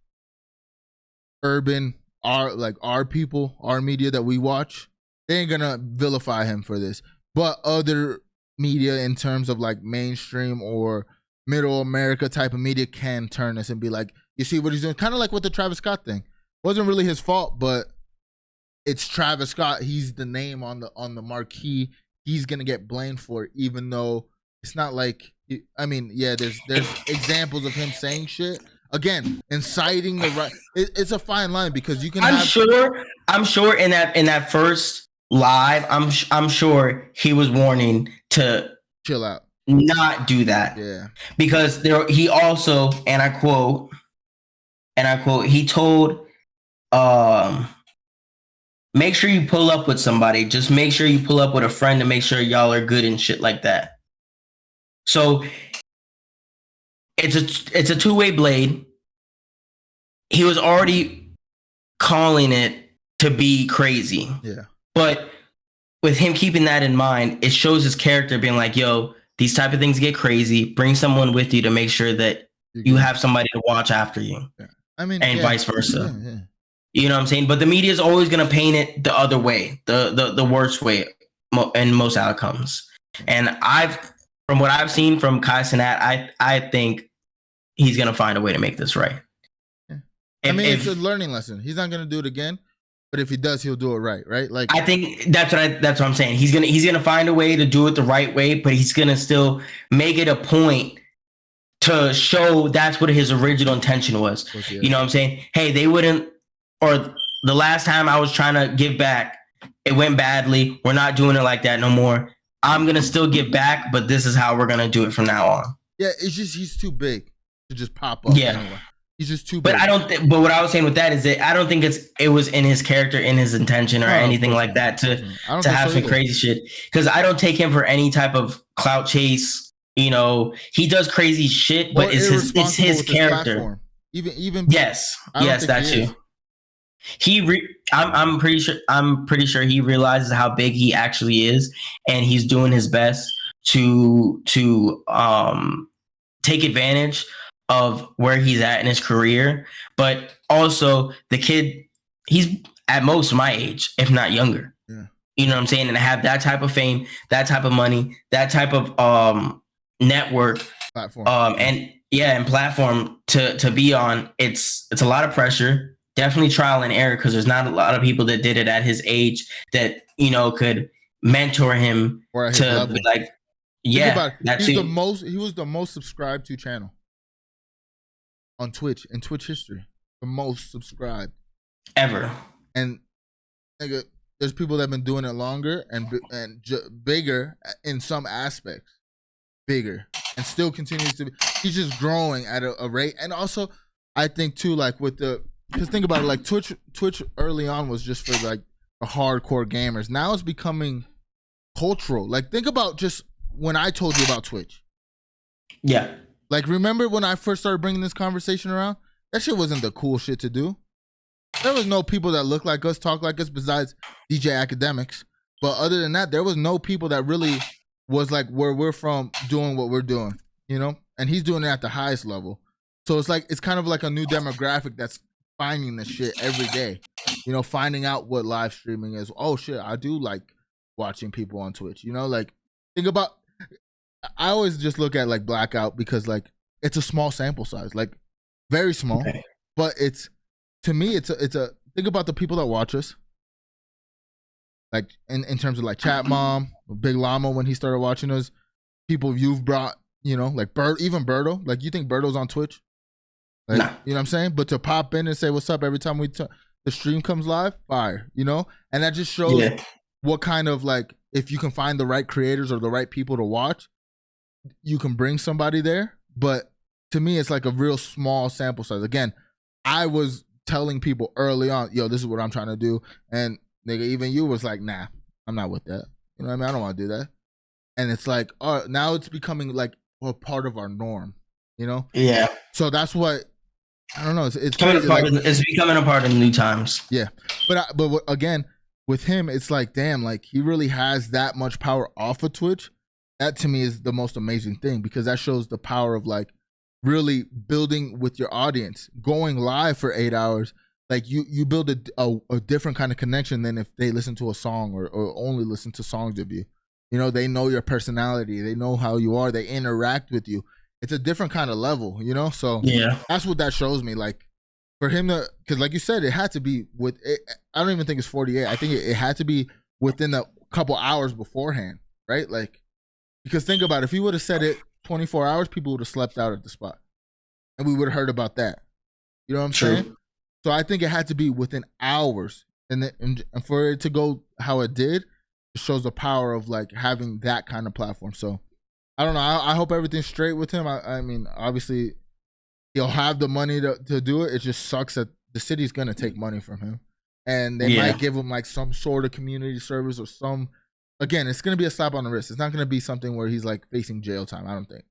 urban, our people, our media that we watch, they ain't gonna vilify him for this. But other media in terms of like mainstream or middle America type of media can turn this and be like, you see what he's doing? Kind of like with the Travis Scott thing. Wasn't really his fault, but it's Travis Scott. He's the name on the marquee. He's gonna get blamed for it, even though it's not like, I mean, yeah, there's examples of him saying shit. Again, inciting the right. It's a fine line because you can. I'm sure in that first live, I'm sure he was warning to chill out, not do that. Yeah, because he also, and I quote, he told, make sure you pull up with somebody. Just make sure you pull up with a friend to make sure y'all are good and shit like that. So it's a two-way blade. He was already calling it to be crazy. Yeah. But with him keeping that in mind, it shows his character being like, yo, these type of things get crazy. Bring someone with you to make sure that you have somebody to watch after you. Yeah. I mean, and vice versa. Yeah. You know what I'm saying? But the media is always going to paint it the other way, the worst way in most outcomes. And from what I've seen from Cenat, I think he's going to find a way to make this right. Yeah. It's a learning lesson. He's not going to do it again, but if he does, he'll do it right? Like, I think that's what I'm saying. He's gonna find a way to do it the right way, but he's gonna still make it a point to show that's what his original intention was. Okay. You know what I'm saying? Hey, they wouldn't, or the last time I was trying to give back, it went badly. We're not doing it like that no more. I'm going to still give back, but this is how we're going to do it from now on. Yeah, it's just he's too big to just pop up. Yeah. Anyway. He's just too big. But but what I was saying with that is that I don't think it was in his character, in his intention or anything like that to have some crazy shit. Because I don't take him for any type of clout chase. You know, he does crazy shit, but it's his character. Even yes, that too. I'm pretty sure he realizes how big he actually is, and he's doing his best to take advantage of where he's at in his career. But also the kid, he's at most my age, if not younger. Yeah. You know what I'm saying? And to have that type of fame, that type of money, that type of network platform, and platform to be on, it's a lot of pressure. Definitely trial and error, because there's not a lot of people that did it at his age that, you know, could mentor him to be like, Think Yeah, about it. He was the most subscribed to channel on Twitch in Twitch history. The most subscribed ever. And nigga, there's people that have been doing it longer and bigger in some aspects, bigger, and still continues to be. He's just growing at a rate. And also, I think too, like with because think about it, like Twitch early on was just for like the hardcore gamers. Now it's becoming cultural. Like think about just when I told you about Twitch. Yeah. Like remember when I first started bringing this conversation around? That shit wasn't the cool shit to do. There was no people that look like us, talk like us, besides DJ Academics. But other than that, there was no people that really was like where we're from doing what we're doing, you know? And he's doing it at the highest level. So it's like, it's kind of like a new demographic that's finding this shit every day, you know, finding out what live streaming is. Oh shit, I do like watching people on Twitch, you know? Like, think about, I always just look at like Blackout because like it's a small sample size, like very small, okay. But it's, to me, it's a think about the people that watch us. Like in terms of like Chat Mom, Big Llama when he started watching us, people you've brought, you know, like even Birdo. Like you think Birdo's on Twitch? Like, nah. You know what I'm saying? But to pop in and say what's up every time the stream comes live, fire, you know? And that just shows what kind of like, if you can find the right creators or the right people to watch, you can bring somebody there. But to me, it's like a real small sample size. Again, I was telling people early on, yo, this is what I'm trying to do. And nigga, even you was like, nah, I'm not with that. You know what I mean? I don't want to do that. And it's like, now it's becoming like a part of our norm, you know? Yeah. So that's what, I don't know. It's becoming a part of the new times. Yeah. But again, with him, it's like, damn, like he really has that much power off of Twitch. That to me is the most amazing thing because that shows the power of like, really building with your audience, going live for 8 hours. Like you build a different kind of connection than if they listen to a song or only listen to songs of you. You know, they know your personality. They know how you are. They interact with you. It's a different kind of level, you know? So yeah, that's what that shows me. Like for him to, because like you said, it had to be with, I don't even think it's 48. I think it had to be within a couple hours beforehand, right? Like, because think about it, if he would have said it 24 hours, people would have slept out at the spot. And we would have heard about that. You know what I'm saying? So I think it had to be within hours. And for it to go how it did, it shows the power of like having that kind of platform. So I don't know. I hope everything's straight with him. I mean, obviously, he'll have the money to do it. It just sucks that the city's going to take money from him. And they might give him like some sort of community service or some. Again, it's going to be a slap on the wrist. It's not going to be something where he's like facing jail time, I don't think.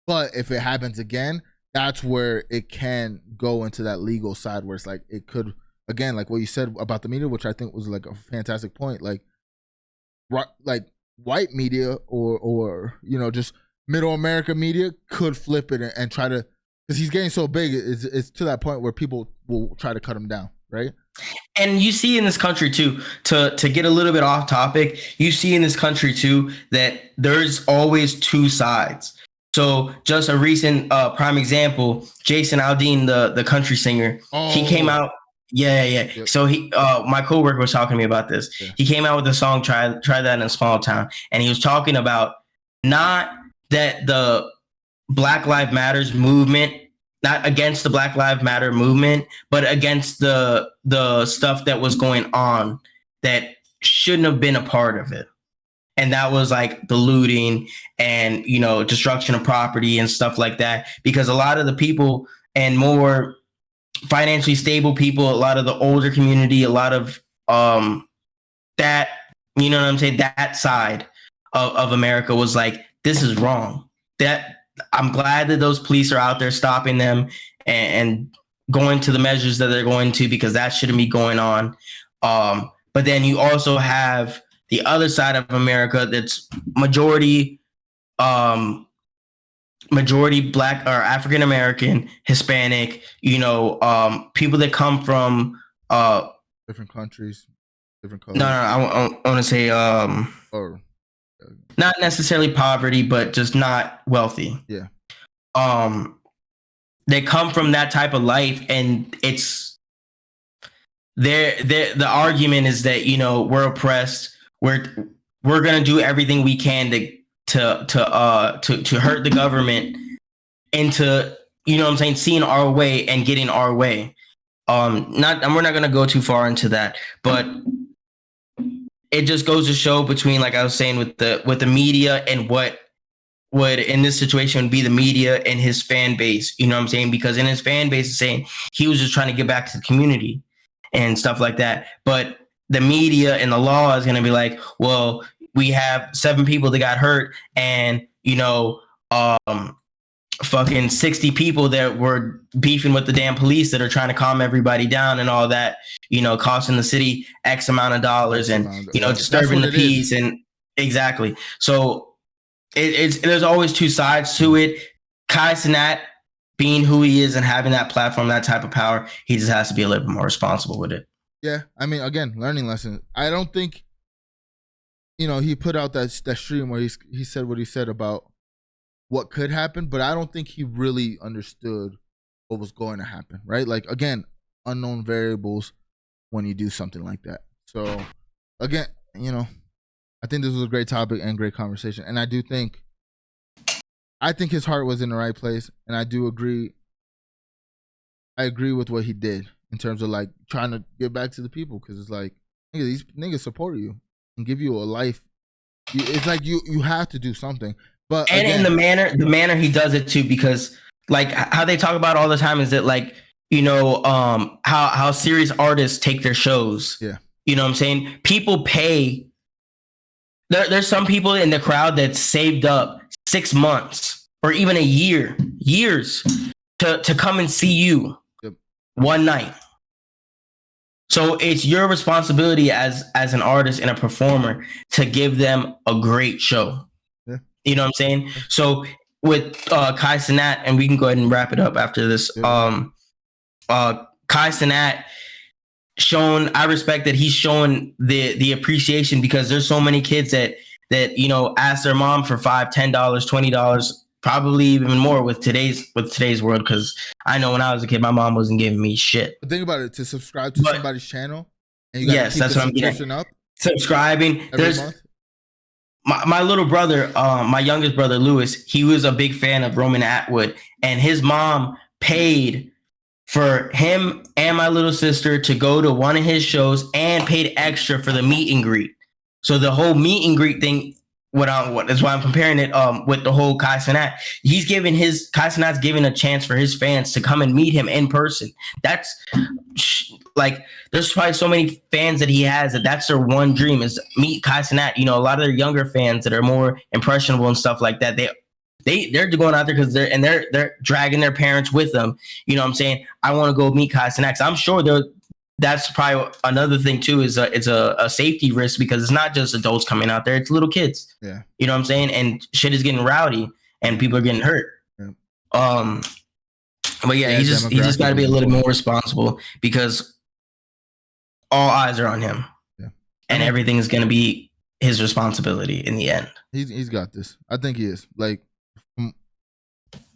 But if it happens again, that's where it can go into that legal side where it's like it could, again, like what you said about the media, which I think was like a fantastic point. Like white media or you know, just middle America media could flip it and try to, because he's getting so big, it's to that point where people will try to cut him down, right? And you see in this country too, to get a little bit off topic, you see in this country too that there's always two sides. So just a recent prime example, Jason Aldean, the country singer, he came out. Yeah. Yep. So my coworker was talking to me about this. Yeah. He came out with a song, try that in a small town. And he was talking about not that the Black Lives Matters movement, not against the Black Lives Matter movement, but against the stuff that was going on that shouldn't have been a part of it. And that was like the looting and, you know, destruction of property and stuff like that. Because a lot of the people and more financially stable people, a lot of the older community, a lot of that, you know what I'm saying, that side of America was like, this is wrong. That I'm glad that those police are out there stopping them and going to the measures that they're going to, because that shouldn't be going on. But then you also have the other side of America that's majority Black or African American, Hispanic, you know, people that come from different countries, different colors. No, I want to say not necessarily poverty, but just not wealthy. Yeah. They come from that type of life, and it's the argument is that, you know, we're oppressed. We're gonna do everything we can to hurt the government into, you know what I'm saying, seeing our way and getting our way. Not, and we're not gonna go too far into that, but it just goes to show between, like I was saying, with the media and what would in this situation be the media and his fan base, you know what I'm saying? Because in his fan base is saying he was just trying to give back to the community and stuff like that. But the media and the law is going to be like, well, we have 7 people that got hurt and, you know, fucking 60 people that were beefing with the damn police that are trying to calm everybody down and all that, you know, costing the city X amount of dollars and, you know, disturbing the peace. And exactly. So there's always two sides to it. Kai Cenat, being who he is and having that platform, that type of power, he just has to be a little bit more responsible with it. Yeah, I mean, again, learning lesson. I don't think, you know, he put out that stream where he said what he said about what could happen, but I don't think he really understood what was going to happen, right? Like, again, unknown variables when you do something like that. So, again, you know, I think this was a great topic and great conversation. And I think his heart was in the right place. And I agree with what he did in terms of like trying to give back to the people. Cause it's like, nigga, these niggas support you and give you a life. It's like you have to do something. But and again, in the manner he does it too, because like how they talk about all the time is that, like, you know, how serious artists take their shows. Yeah. You know what I'm saying? People pay. There's some people in the crowd that saved up 6 months or even years to come and see you one night. So it's your responsibility as an artist and a performer to give them a great show. Yeah. You know what I'm saying? So with Kai Cenat, and we can go ahead and wrap it up after this. Yeah. Kai Cenat I respect that he's showing the appreciation, because there's so many kids that you know ask their mom for $5, $10, $20, probably even more with today's world. Because I know when I was a kid, my mom wasn't giving me shit. But think about it: to subscribe to somebody's channel, and you gotta keep that's the what I'm getting. up. Subscribing. There's month? My little brother, my youngest brother Lewis. He was a big fan of Roman Atwood, and his mom paid for him and my little sister to go to one of his shows and paid extra for the meet and greet. So the whole meet and greet thing, that's why I'm comparing it with the whole Kai Cenat. Kai Cenat's giving a chance for his fans to come and meet him in person. That's like, there's probably so many fans that he has that's their one dream is meet Kai Cenat. You know, a lot of their younger fans that are more impressionable and stuff like that, they're going out there because they're dragging their parents with them. You know what I'm saying? I want to go meet Kai Cenat. I'm sure that's probably another thing too, is it's a safety risk, because it's not just adults coming out there, it's little kids. Yeah. You know what I'm saying? And shit is getting rowdy and people are getting hurt. Yeah. But yeah, he just got to be a little more responsible, because all eyes are on him. Yeah. And everything is going to be his responsibility in the end. He's got this. I think he is. Like,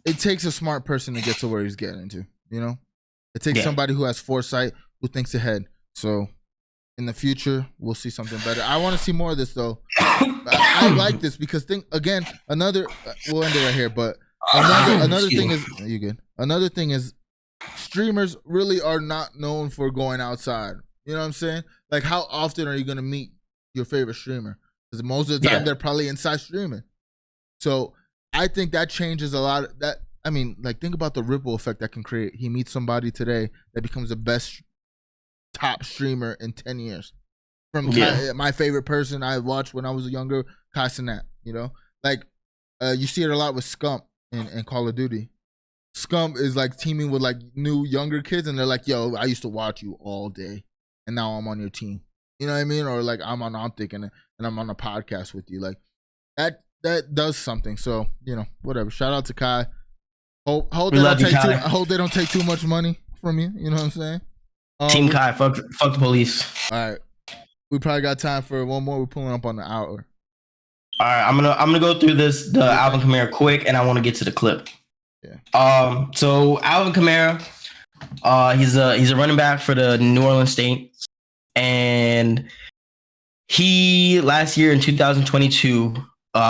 it takes a smart person to get to where he's getting to, you know? It takes somebody who has foresight, who thinks ahead. So in the future, we'll see something better. I want to see more of this, though. I like this because, we'll end it right here, but another thing is, you good? Another thing is, streamers really are not known for going outside. You know what I'm saying? Like, how often are you going to meet your favorite streamer? Because most of the time, they're probably inside streaming. So I think that changes a lot. I mean, like, think about the ripple effect that can create. He meets somebody today that becomes the best top streamer in 10 years. From my favorite person I watched when I was younger, Kai Cenat, you know? Like, you see it a lot with Scump in Call of Duty. Scump is, like, teaming with, like, new, younger kids, and they're like, yo, I used to watch you all day, and now I'm on your team. You know what I mean? Or, like, I'm on Optic, and I'm on a podcast with you. Like, that does something. So, you know, whatever. Shout out to Kai. I hope they don't take too much money from you. You know what I'm saying? Team Kai, fuck the police. All right, we probably got time for one more. We're pulling up on the hour. All right, I'm gonna go through the Alvin Kamara quick, and I want to get to the clip. Yeah. So Alvin Kamara, he's a running back for the New Orleans Saints, and he last year in 2022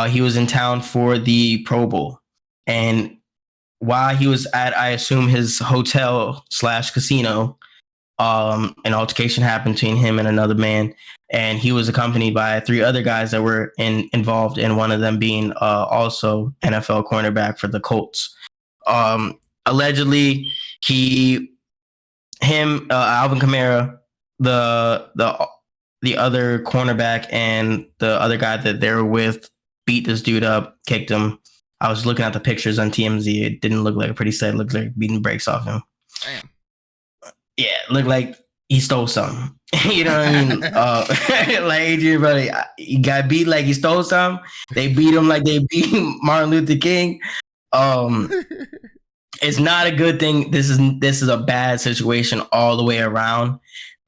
He was in town for the Pro Bowl, and while he was at, I assume, his hotel slash casino, an altercation happened between him and another man, and he was accompanied by 3 other guys that were involved, and one of them being also NFL cornerback for the Colts. Allegedly, Alvin Kamara, the other cornerback, and the other guy that they were with beat this dude up, kicked him. I was looking at the pictures on TMZ. It didn't look like a pretty set. It looked like beating brakes off him. Damn. Yeah, it looked like he stole something. You know what I mean? Like Adrian, brother, he got beat like he stole something. They beat him like they beat Martin Luther King. It's not a good thing. This is a bad situation all the way around.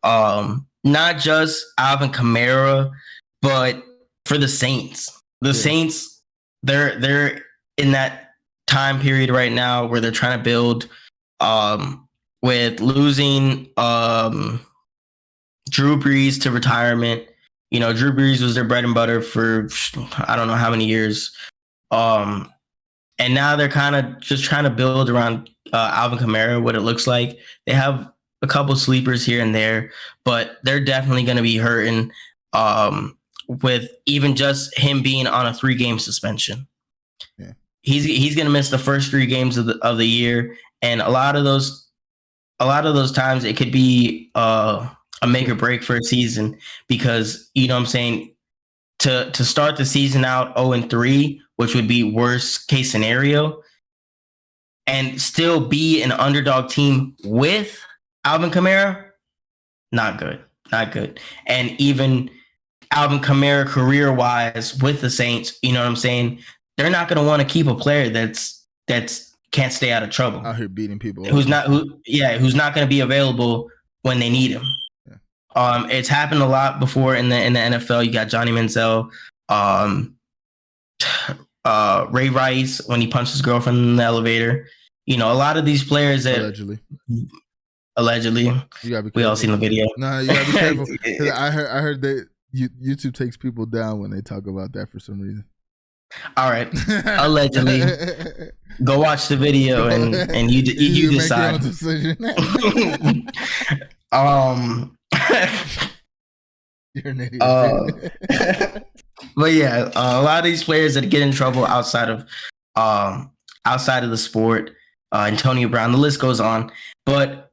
Not just Alvin Kamara, but for the Saints. The Saints, they're in that time period right now where they're trying to build, with losing Drew Brees to retirement. You know, Drew Brees was their bread and butter for I don't know how many years. And now they're kind of just trying to build around Alvin Kamara, what it looks like. They have a couple sleepers here and there, but they're definitely going to be hurting with even just him being on a 3-game suspension. Yeah. He's going to miss the first 3 games of the year, and a lot of those times it could be a make or break for a season, because you know what I'm saying, to start the season out 0-3, which would be worst case scenario, and still be an underdog team with Alvin Kamara, not good. And even Alvin Kamara career wise with the Saints, you know what I'm saying, they're not going to want to keep a player that's can't stay out of trouble, out here beating people, who's not going to be available when they need him. Yeah. It's happened a lot before in the NFL. You got Johnny Manziel, Ray Rice when he punched his girlfriend in the elevator. You know, a lot of these players that allegedly, we all seen the video. No, you gotta be careful. I heard that YouTube takes people down when they talk about that for some reason. All right, allegedly. Go watch the video and you decide. Make your own decision. You're an idiot. But yeah, a lot of these players that get in trouble outside of the sport, Antonio Brown, the list goes on. But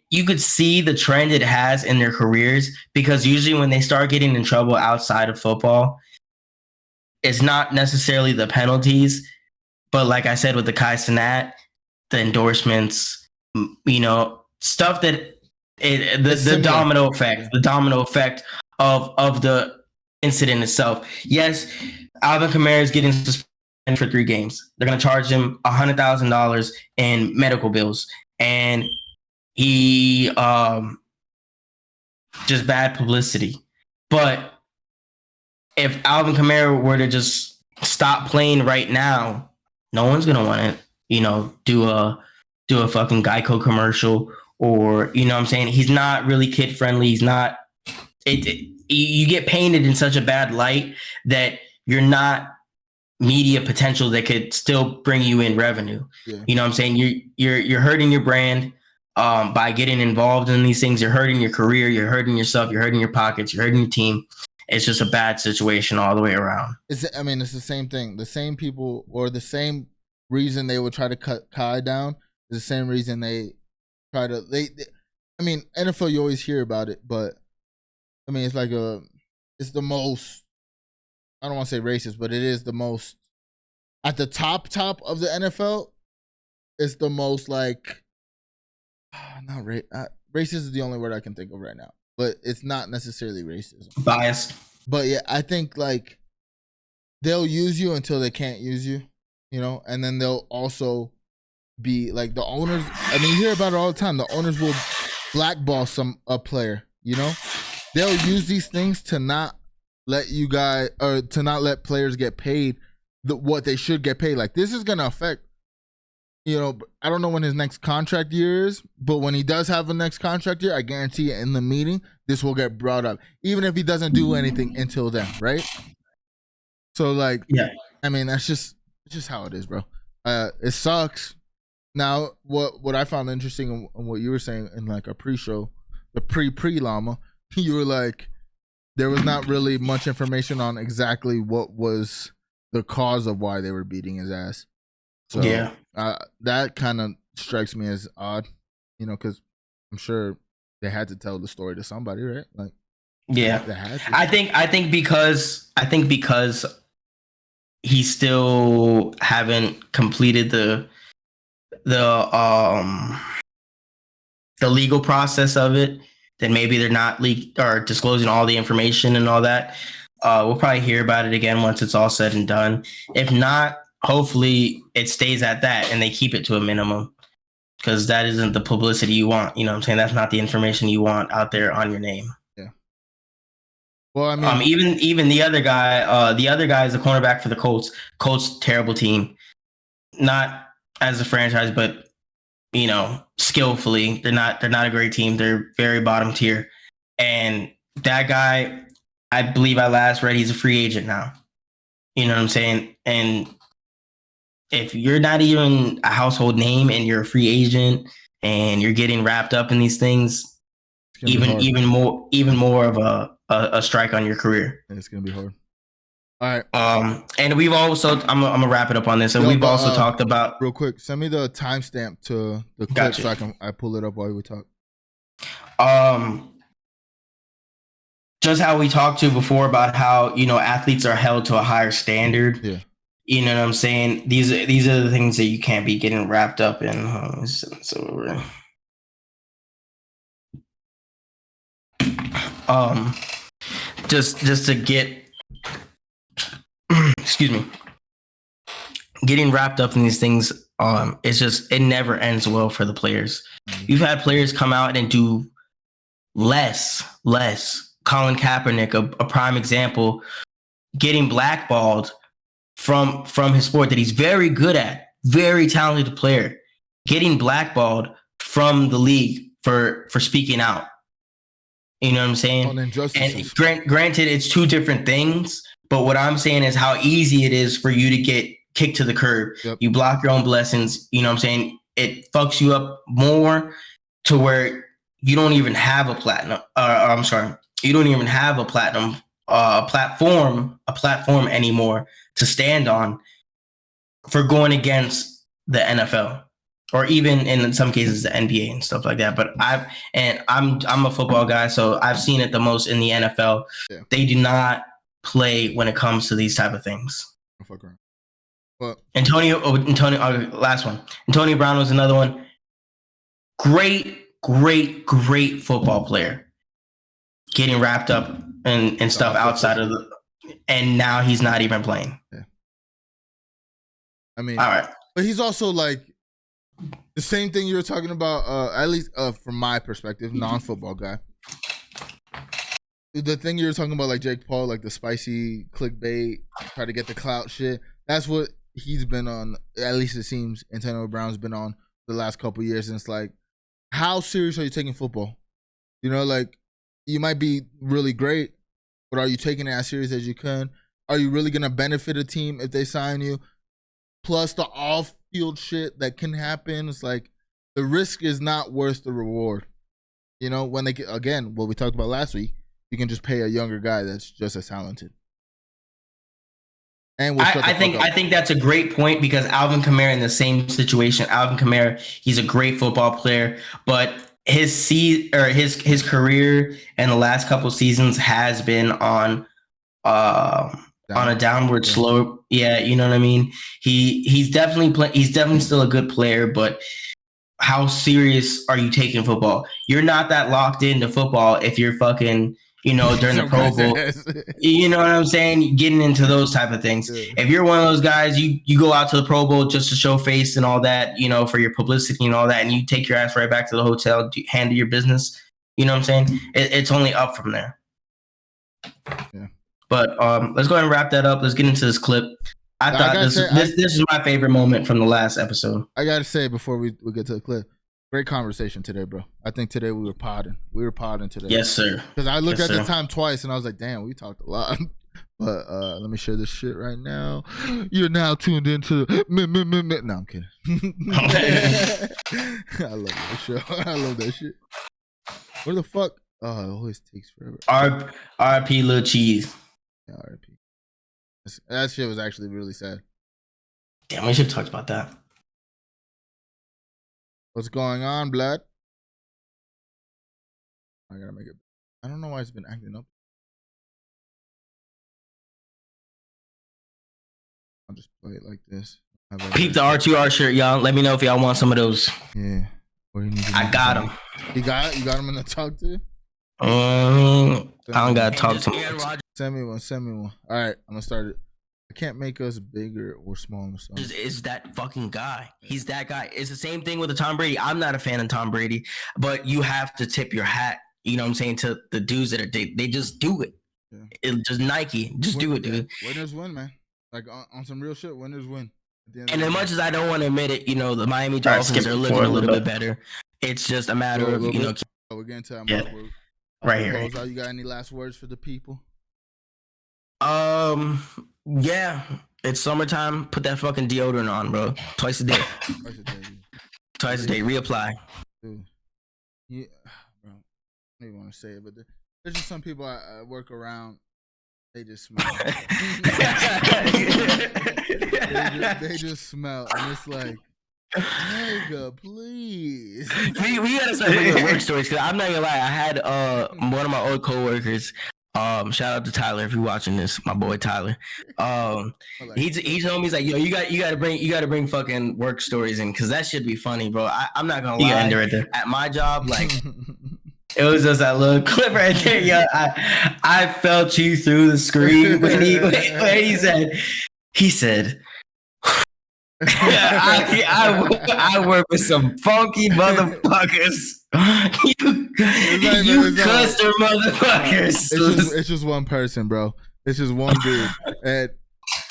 you could see the trend it has in their careers, because usually when they start getting in trouble outside of football, it's not necessarily the penalties, but like I said with the Cenat, the endorsements, you know, stuff that the domino effect of the incident itself. Yes, Alvin Kamara is getting suspended for 3 games. They're going to charge him $100,000 in medical bills, and he just bad publicity. But if Alvin Kamara were to just stop playing right now, no one's gonna want to, you know, do a fucking Geico commercial, or you know what I'm saying. He's not really kid friendly. He's not. You get painted in such a bad light that you're not media potential that could still bring you in revenue. Yeah. You know what I'm saying. You're hurting your brand by getting involved in these things. You're hurting your career. You're hurting yourself. You're hurting your pockets. You're hurting your team. It's just a bad situation all the way around. It's the same thing. The same people, or the same reason they would try to cut Kai down is the same reason they try to. I mean, NFL, you always hear about it, but I mean, it's like it's the most. I don't want to say racist, but it is the most at the top of the NFL. It's the most like not racist is the only word I can think of right now. But it's not necessarily racism. Biased. But yeah, I think like they'll use you until they can't use you, you know, and then they'll also be like the owners. I mean, you hear about it all the time. The owners will blackball a player, you know. They'll use these things to not let you guys, or to not let players get paid what they should get paid. Like, this is gonna affect. You know, I don't know when his next contract year is, but when he does have a next contract year, I guarantee you in the meeting, this will get brought up. Even if he doesn't do anything until then, right? So like, Yeah. I mean, that's just how it is, bro. It sucks. Now, what I found interesting in what you were saying in like a pre-show, the pre Llama, you were like, there was not really much information on exactly what was the cause of why they were beating his ass. So Yeah. that kind of strikes me as odd, you know, because I'm sure they had to tell the story to somebody, right? Like, yeah, they had to. I think because he still haven't completed the um the legal process of it, then maybe they're not or disclosing all the information and all that. We'll probably hear about it again once it's all said and done. If not, hopefully it stays at that and they keep it to a minimum, because that isn't the publicity you want. You know what I'm saying? That's not the information you want out there on your name. Yeah. Well, I mean, even the other guy is a cornerback for the Colts. Colts, terrible team. Not as a franchise, but you know, skillfully, they're not a great team. They're very bottom tier. And that guy, I believe I last read, he's a free agent now. You know what I'm saying? And if you're not even a household name and you're a free agent and you're getting wrapped up in these things, even more of a strike on your career. It's gonna be hard. All right. And we've also, I'm gonna wrap it up on this. And we've also talked about, real quick. Send me the timestamp to the clip so I pull it up while we talk. Just how we talked to before about how, you know, athletes are held to a higher standard. Yeah. You know what I'm saying? These are the things that you can't be getting wrapped up in. So just to get excuse me, getting wrapped up in these things, it never ends well for the players. You've had players come out and do less. Colin Kaepernick, a prime example, getting blackballed from his sport that he's very good at, very talented player, getting blackballed from the league for speaking out. You know what I'm saying? And granted, it's two different things, but what I'm saying is how easy it is for you to get kicked to the curb. Yep. You block your own blessings. You know what I'm saying? It fucks you up more to where you don't even have a platinum. You don't even have a platinum platform anymore to stand on for going against the NFL, or even in some cases the NBA and stuff like that. But I'm a football guy, so I've seen it the most in the NFL. Yeah. They do not play when it comes to these type of things. Well, Antonio, last one. Antonio Brown was another one. Great football player. Getting wrapped up in stuff outside of and now he's not even playing. Yeah. I mean, all right. But he's also like the same thing you were talking about, at least from my perspective, non-football guy. The thing you were talking about, like Jake Paul, like the spicy clickbait, try to get the clout shit. That's what he's been on. At least it seems Antonio Brown's been on the last couple of years. And it's like, how serious are you taking football? You know, like you might be really great, but are you taking it as serious as you can? Are you really gonna benefit a team if they sign you? Plus the off-field shit that can happen. It's like the risk is not worth the reward. You know, when they get, again, what we talked about last week, you can just pay a younger guy that's just as talented. And I think that's a great point, because Alvin Kamara in the same situation. Alvin Kamara, he's a great football player, but his career in the last couple of seasons has been on a downward slope. Yeah, you know what I mean? He's definitely still a good player, but how serious are you taking football? You're not that locked into football if you're fucking, you know, during the Pro Bowl. You know what I'm saying? Getting into those type of things. Yeah. If you're one of those guys, you go out to the Pro Bowl just to show face and all that, you know, for your publicity and all that, and you take your ass right back to the hotel, handle your business. You know what I'm saying? It's only up from there. Yeah. But let's go ahead and wrap that up. Let's get into this clip. I thought this is my favorite moment from the last episode. I gotta say before we get to the clip, great conversation today, bro. I think today we were podding. We were podding today. Yes, sir. Because I looked at the time twice and I was like, damn, we talked a lot. But let me share this shit right now. You're now tuned into No, I'm kidding. I love that show. I love that shit. Where the fuck? Oh, it always takes forever. R.I.P. Lil Cheese. Yeah, R.I.P. That shit was actually really sad. Damn, we should have talked about that. What's going on, blood? I gotta make it. I don't know why it's been acting up. I'll just play it like this. Peep the R2R shirt, y'all. Let me know if y'all want some of those. Yeah. I got them. You got them in the talk to? I don't gotta talk to him. Send me one. All right, I'm gonna start it. I can't make us bigger or smaller. So. Is that fucking guy? He's that guy. It's the same thing with the Tom Brady. I'm not a fan of Tom Brady, but you have to tip your hat. You know what I'm saying, to the dudes that are they just do it. Yeah. It just Nike, just do it, dude. Winners win, man. Like on some real shit, winners win. And as much as I don't want to admit it, you know, the Miami Dolphins are looking a little bit better. It's just a matter of, you know. We're getting to that. Yeah. Right here. You got any last words for the people? Yeah. It's summertime. Put that fucking deodorant on, bro. Twice a day. Twice a day. Reapply. Dude. Yeah, bro. I don't even want to say it, but there's just some people I work around. They just smell. they just smell, and it's like, nigga, please. We gotta start bringing work stories, because I'm not gonna lie. I had one of my old coworkers. Shout out to Tyler if you're watching this, my boy Tyler. He told me, he's like, yo, you gotta bring fucking work stories in, because that should be funny, bro. I'm not gonna lie. Right there. At my job, like. It was just that little clip right there, yo. I felt you through the screen when he said, I work with some funky motherfuckers. You custer motherfuckers. It's just one person, bro. It's just one dude. And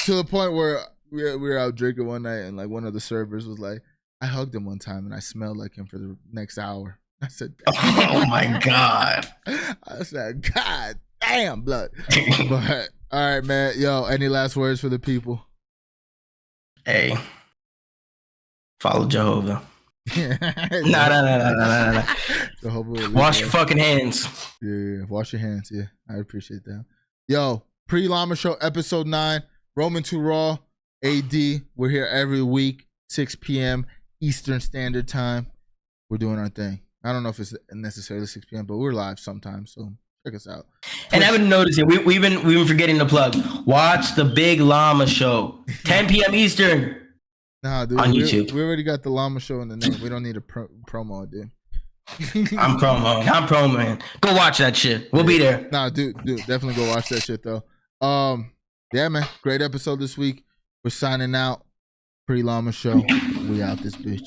to the point where we were out drinking one night, and like one of the servers was like, I hugged him one time and I smelled like him for the next hour. I said, oh my God. I said, God damn, blood. But all right, man. Yo, any last words for the people? Hey, follow Jehovah. No. Wash your fucking hands. Yeah, wash your hands. Yeah, I appreciate that. Yo, Pre-Llama Show, episode 9, Roman 2 Raw, AD. We're here every week, 6 p.m. Eastern Standard Time. We're doing our thing. I don't know if it's necessarily 6 p.m., but we're live sometimes, so check us out. And I've been noticing, we've been forgetting to plug. Watch the Big Llama Show, 10 p.m. Eastern. Nah, dude, on YouTube. We already got the Llama Show in the name. We don't need a promo, dude. I'm promoing. Go watch that shit. We'll be there. Nah, dude, definitely go watch that shit though. Yeah, man, great episode this week. We're signing out. Pre-Llama Show. We out this bitch.